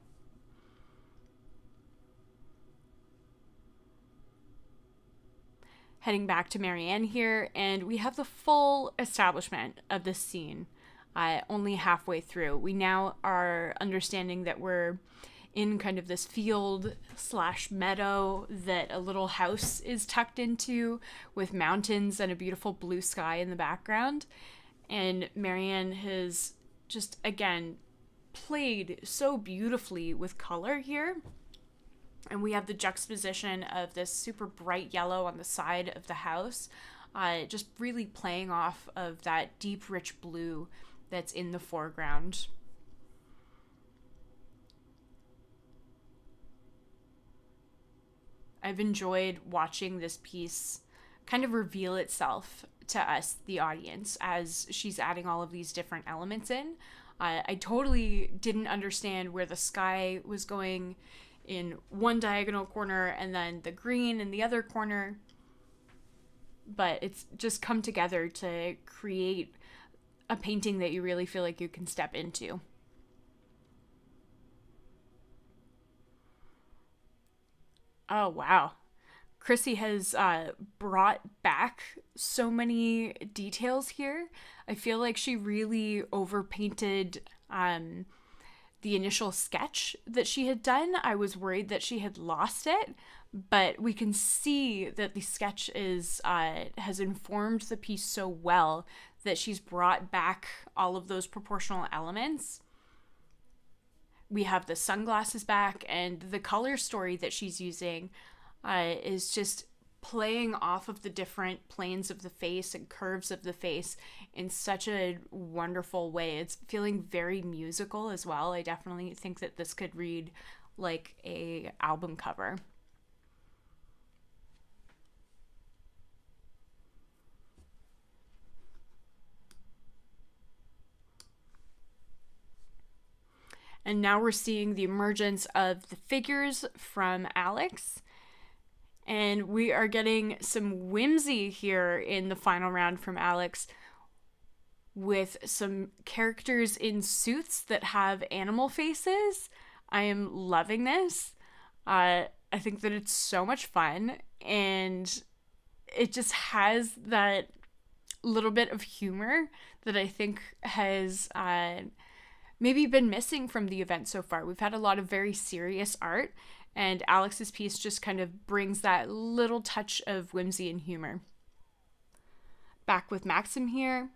Heading back to Marianne here, and we have the full establishment of this scene only halfway through. We now are understanding that we're in kind of this field / meadow that a little house is tucked into, with mountains and a beautiful blue sky in the background. And Marianne has just, again, played so beautifully with color here. And we have the juxtaposition of this super bright yellow on the side of the house, just really playing off of that deep, rich blue that's in the foreground. I've enjoyed watching this piece kind of reveal itself to us, the audience, as she's adding all of these different elements in. I totally didn't understand where the sky was going in one diagonal corner and then the green in the other corner, but it's just come together to create a painting that you really feel like you can step into. Oh, wow. Chrissy has brought back so many details here. I feel like she really overpainted the initial sketch that she had done. I was worried that she had lost it, but we can see that the sketch has informed the piece so well that she's brought back all of those proportional elements. We have the sunglasses back, and the color story that she's using is just playing off of the different planes of the face and curves of the face in such a wonderful way. It's feeling very musical as well. I definitely think that this could read like a album cover. And now we're seeing the emergence of the figures from Alex. And we are getting some whimsy here in the final round from Alex, with some characters in suits that have animal faces. I am loving this. I think that it's so much fun, and it just has that little bit of humor that I think has maybe been missing from the event so far. We've had a lot of very serious art, and Alex's piece just kind of brings that little touch of whimsy and humor. Back with Maxim here,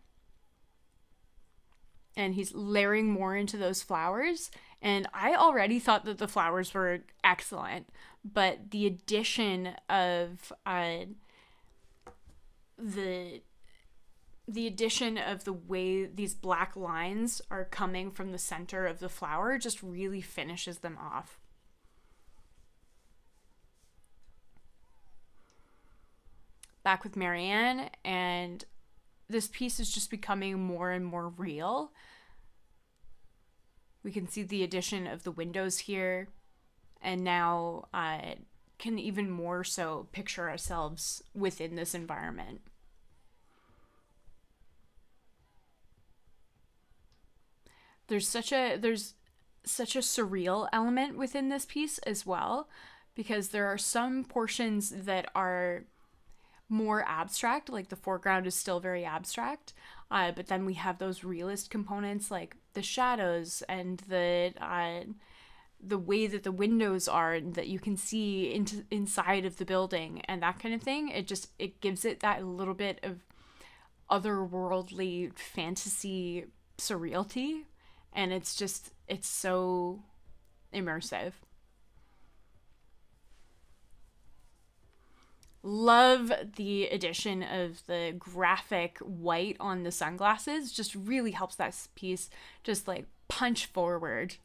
and he's layering more into those flowers. And I already thought that the flowers were excellent, but the addition of the addition of the way these black lines are coming from the center of the flower just really finishes them off. Back with Marianne, and this piece is just becoming more and more real. We can see the addition of the windows here, and now can even more so picture ourselves within this environment. There's such a surreal element within this piece as well, because there are some portions that are more abstract, like the foreground is still very abstract, but then we have those realist components like the shadows and the way that the windows are and that you can see inside of the building and that kind of thing. It gives it that little bit of otherworldly fantasy surrealty, and it's so immersive. Love the addition of the graphic white on the sunglasses. Just really helps that piece just like punch forward.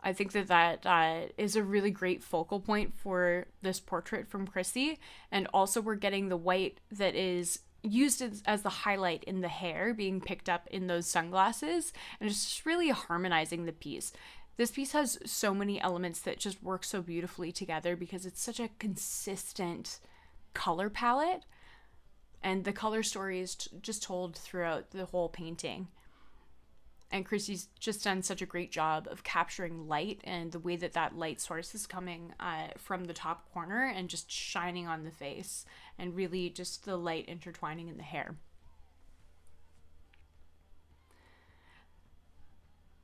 I think that is a really great focal point for this portrait from Chrissy. And also we're getting the white that is used as the highlight in the hair being picked up in those sunglasses. And it's just really harmonizing the piece. This piece has so many elements that just work so beautifully together because it's such a consistent color palette. And the color story is just told throughout the whole painting. And Chrissy's just done such a great job of capturing light and the way that that light source is coming from the top corner and just shining on the face, and really just the light intertwining in the hair.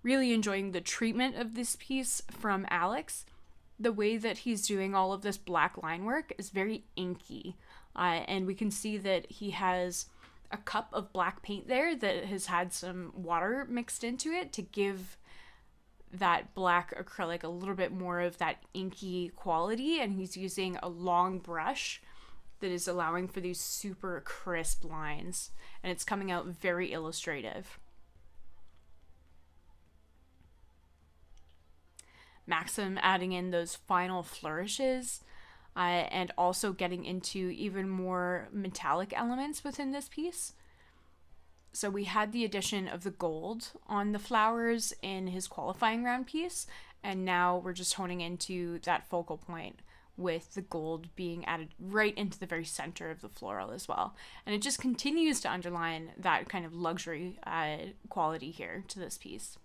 Really enjoying the treatment of this piece from Alex. The way that he's doing all of this black line work is very inky, and we can see that he has a cup of black paint there that has had some water mixed into it to give that black acrylic a little bit more of that inky quality, and he's using a long brush that is allowing for these super crisp lines, and it's coming out very illustrative. Maxim adding in those final flourishes, and also getting into even more metallic elements within this piece. So we had the addition of the gold on the flowers in his qualifying round piece, and now we're just honing into that focal point with the gold being added right into the very center of the floral as well. And it just continues to underline that kind of luxury quality here to this piece.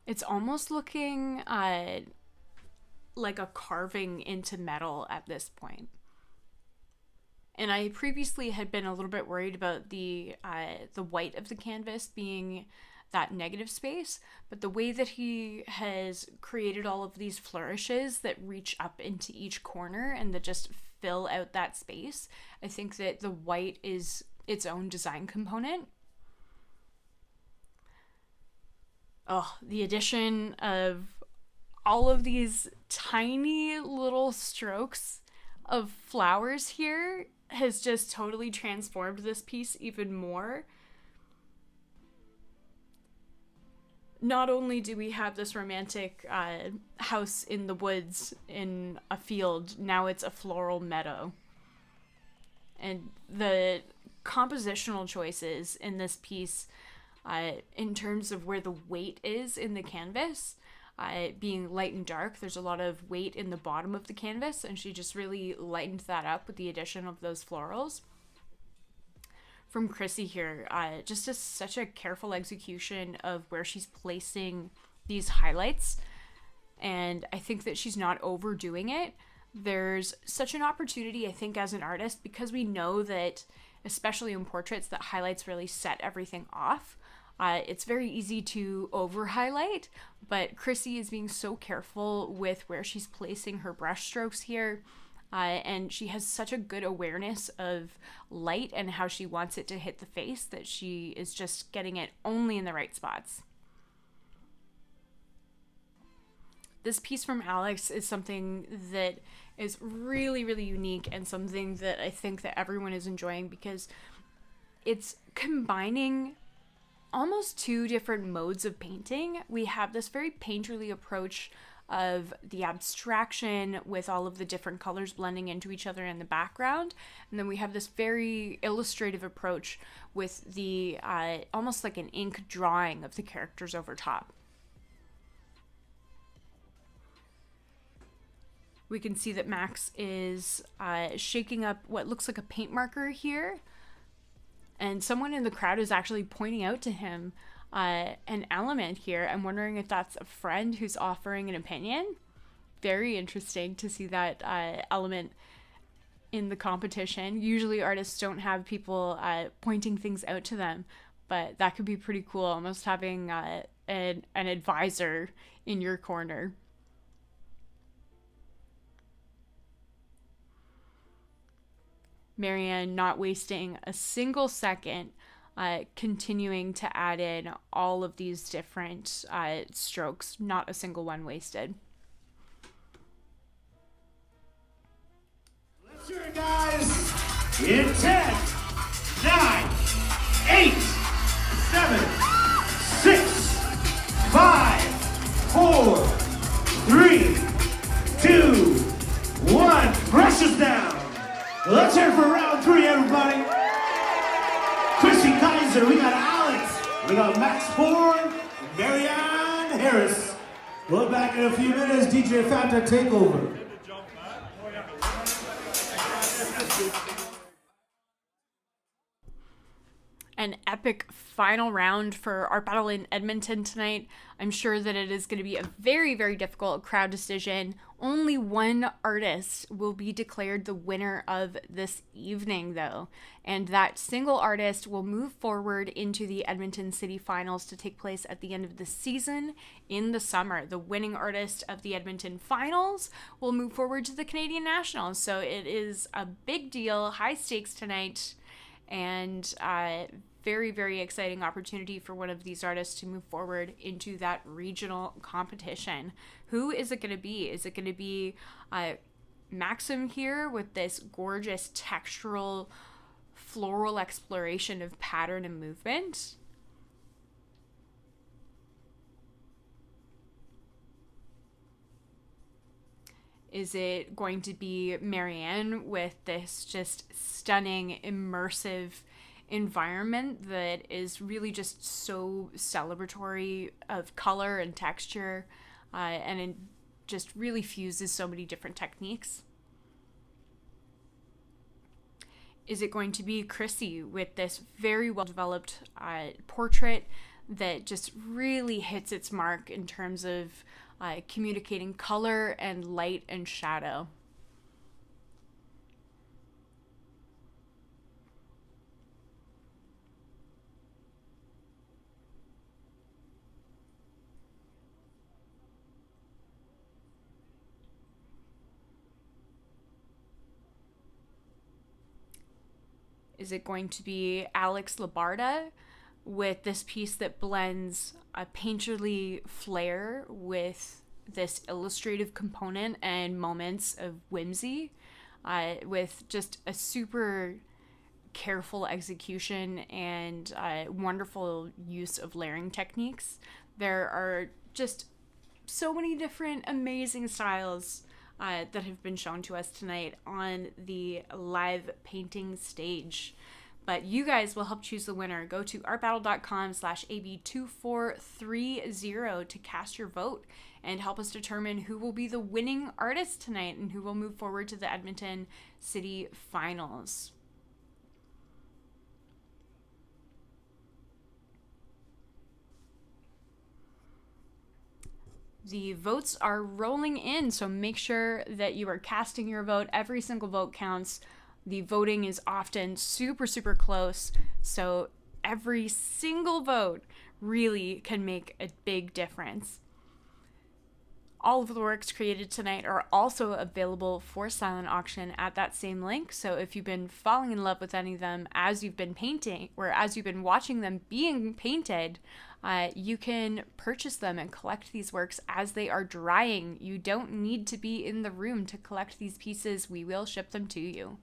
It's almost looking like a carving into metal at this point. And I previously had been a little bit worried about the white of the canvas being that negative space, but the way that he has created all of these flourishes that reach up into each corner and that just fill out that space, I think that the white is its own design component. Oh, the addition of all of these tiny little strokes of flowers here has just totally transformed this piece even more. Not only do we have this romantic house in the woods in a field, now it's a floral meadow. And the compositional choices in this piece, in terms of where the weight is in the canvas, being light and dark, there's a lot of weight in the bottom of the canvas, and she just really lightened that up with the addition of those florals. From Chrissy here, just such a careful execution of where she's placing these highlights, and I think that she's not overdoing it. There's such an opportunity, I think, as an artist, because we know that, especially in portraits, that highlights really set everything off. It's very easy to over highlight, but Chrissy is being so careful with where she's placing her brush strokes here, and she has such a good awareness of light and how she wants it to hit the face that she is just getting it only in the right spots. This piece from Alex is something that is really, really unique and something that I think that everyone is enjoying because it's combining almost two different modes of painting. We have this very painterly approach of the abstraction with all of the different colors blending into each other in the background, and then we have this very illustrative approach with the almost like an ink drawing of the characters over top. We can see that Max is shaking up what looks like a paint marker here, And someone in the crowd is actually pointing out to him an element here. I'm wondering if that's a friend who's offering an opinion. Very interesting to see that element in the competition. Usually artists don't have people pointing things out to them, but that could be pretty cool, almost having an advisor in your corner. Marianne not wasting a single second, continuing to add in all of these different strokes, not a single one wasted. Let's hear it, guys. In 10, 9, 8, 7, 6, 5, 4, 3, 2, 1. Pressure's down. Let's hear it for round 3, everybody. Chrissy Kaiser, we got Alex, we got Max Ford, and Marianne Harris. We'll be back in a few minutes. DJ Fanta, take over. An epic final round for Art Battle in Edmonton tonight. I'm sure that it is going to be a very, very difficult crowd decision. Only one artist will be declared the winner of this evening, though. And that single artist will move forward into the Edmonton City Finals to take place at the end of the season in the summer. The winning artist of the Edmonton Finals will move forward to the Canadian Nationals. So it is a big deal, high stakes tonight. And very, very exciting opportunity for one of these artists to move forward into that regional competition. Who is it going to be? Is it going to be Maxim here with this gorgeous textural floral exploration of pattern and movement? Is it going to be Marianne with this just stunning, immersive environment that is really just so celebratory of color and texture, and it just really fuses so many different techniques? Is it going to be Chrissy with this very well-developed portrait that just really hits its mark in terms of communicating color and light and shadow? Is it going to be Alex Labarda with this piece that blends a painterly flair with this illustrative component and moments of whimsy, with just a super careful execution and wonderful use of layering techniques? There are just so many different amazing styles that have been shown to us tonight on the live painting stage. But you guys will help choose the winner. Go to artbattle.com/AB2430 to cast your vote and help us determine who will be the winning artist tonight and who will move forward to the Edmonton City Finals. The votes are rolling in, so make sure that you are casting your vote. Every single vote counts. The voting is often super, super close, so every single vote really can make a big difference. All of the works created tonight are also available for silent auction at that same link. So if you've been falling in love with any of them as you've been painting, or as you've been watching them being painted, you can purchase them and collect these works as they are drying. You don't need to be in the room to collect these pieces. We will ship them to you.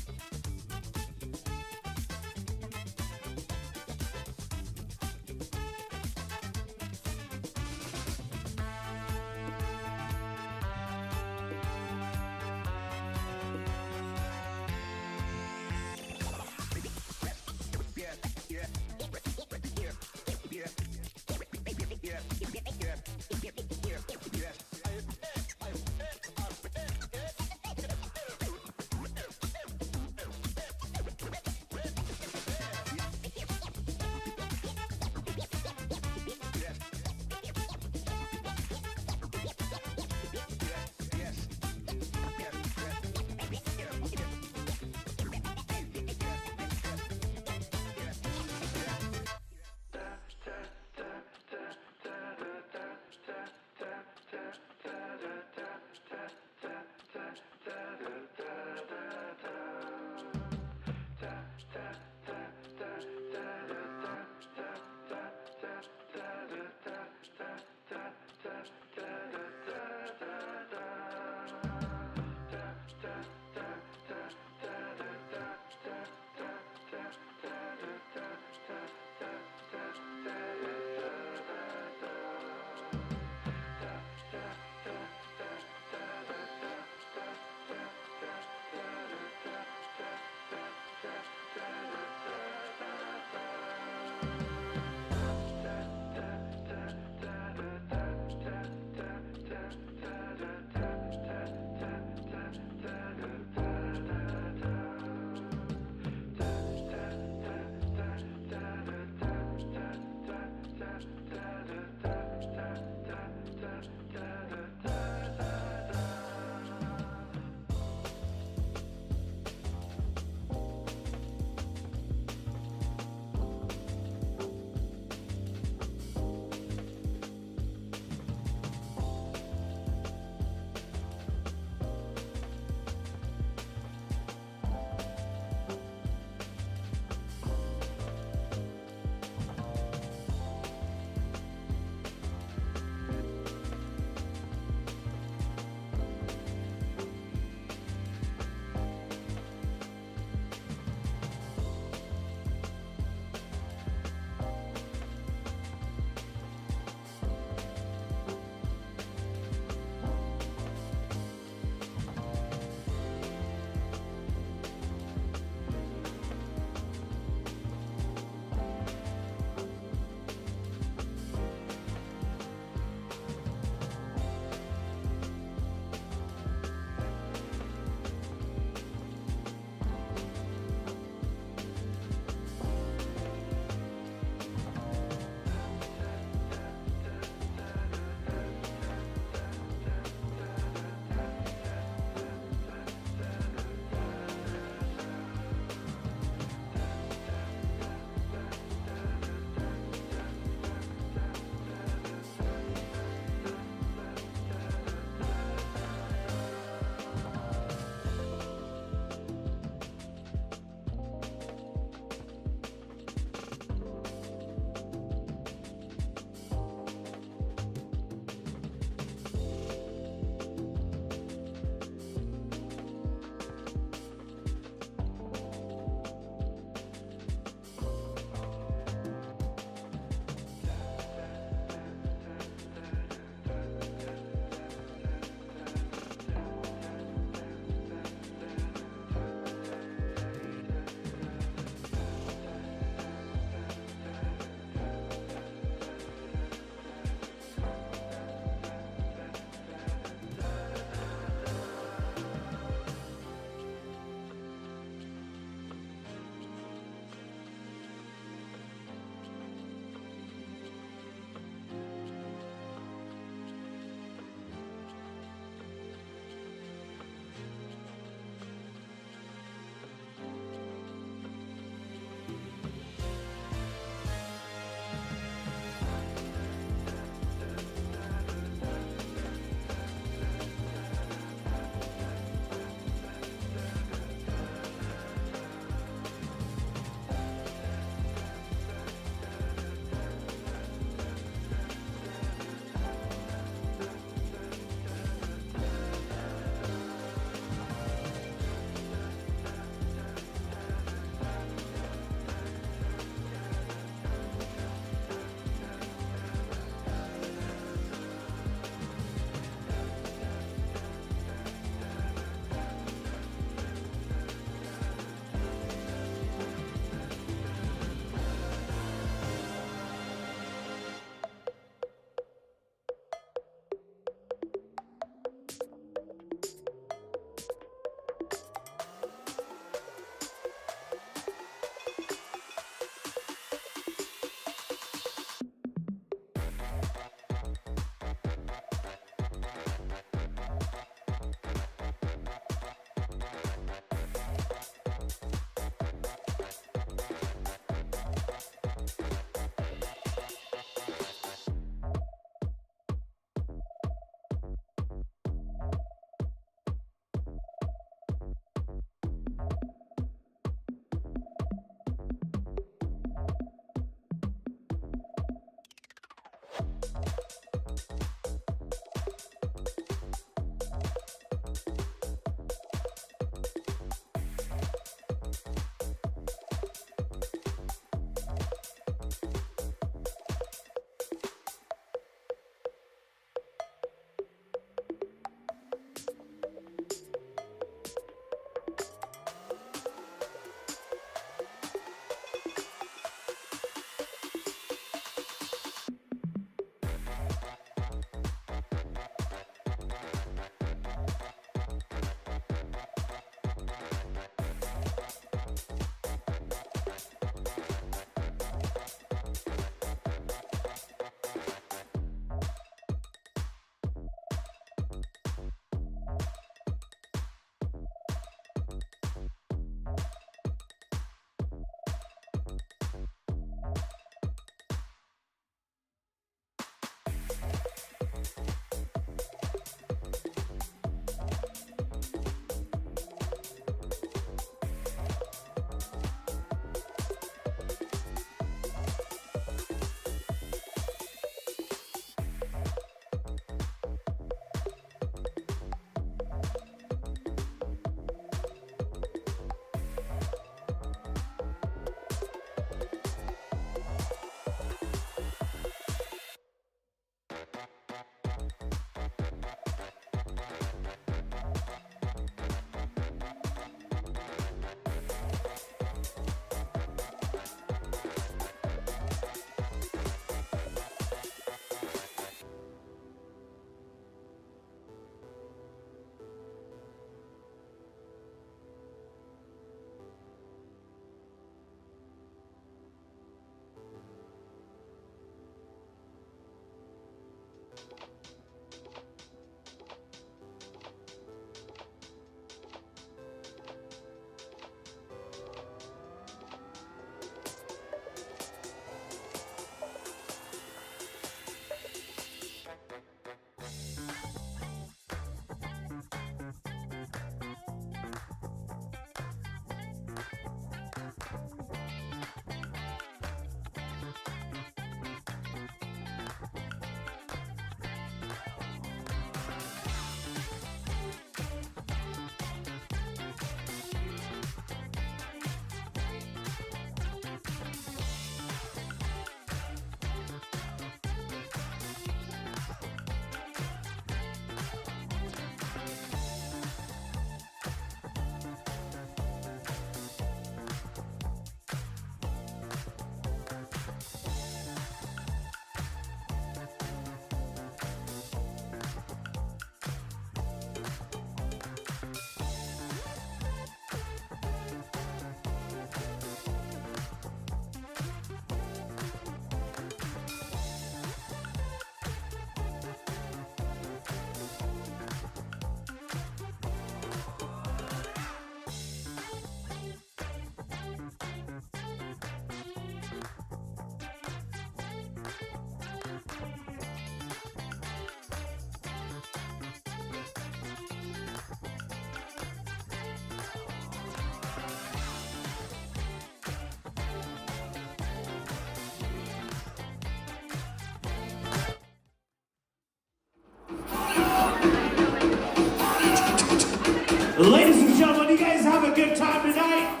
Ladies and gentlemen, you guys have a good time tonight?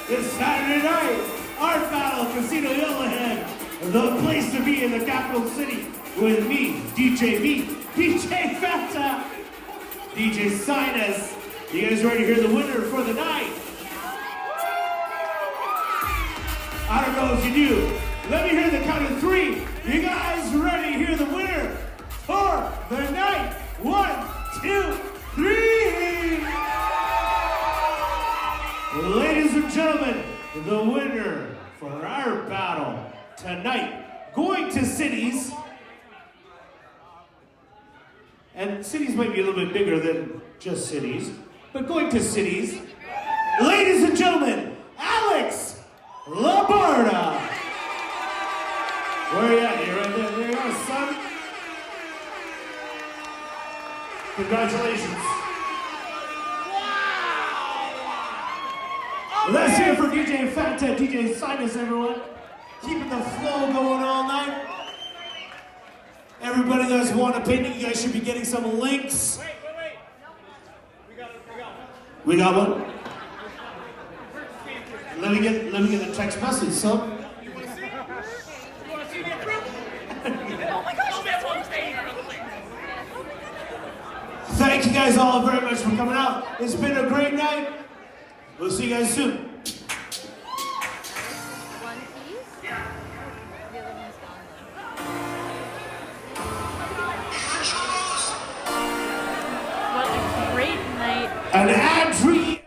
It's Saturday night, Art Battle, Casino Yellowhead, the place to be in the capital city with me, DJ B, DJ Fanta, DJ Sinus. You guys ready to hear the winner for the night? I don't know if you do. Let me hear the count of three. You guys ready to hear the winner for the night? 1, 2, 3. Ladies and gentlemen, the winner for our battle tonight, going to cities, and cities might be a little bit bigger than just cities, but going to cities, ladies and gentlemen, Alex Labarda. Where are you at? You're right there. There you are, son. Congratulations. Let's hear it for DJ Fanta, DJ Sinus, everyone. Keeping the flow going all night. Everybody that's want a painting, you guys should be getting some links. Wait. We got one? Let me get the text message, son. You want to see? You want to see the approval? Oh my gosh, that's what I'm saying. Thank you guys all very much for coming out. It's been a great night. We'll see you guys soon. One piece? Yeah. The other one's gone. What a great night. An ad-free.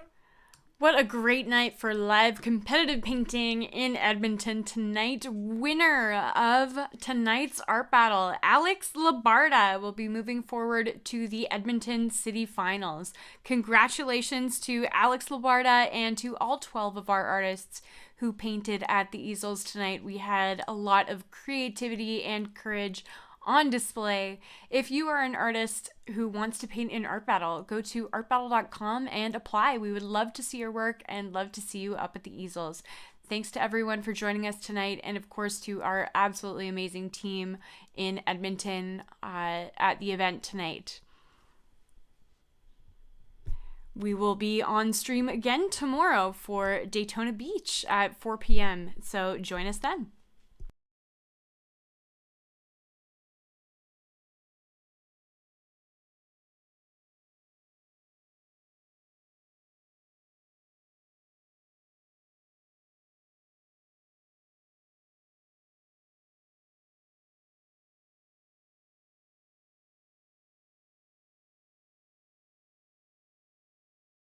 What a great night for live competitive painting in Edmonton tonight. Winner of tonight's art battle, Alex Labarda, will be moving forward to the Edmonton City Finals. Congratulations to Alex Labarda and to all 12 of our artists who painted at the easels tonight. We had a lot of creativity and courage on display. If you are an artist who wants to paint in art battle, go to artbattle.com and apply. We would love to see your work and love to see you up at the easels. Thanks to everyone for joining us tonight, and of course to our absolutely amazing team in Edmonton at the event tonight. We will be on stream again tomorrow for Daytona Beach at 4 p.m. So join us then.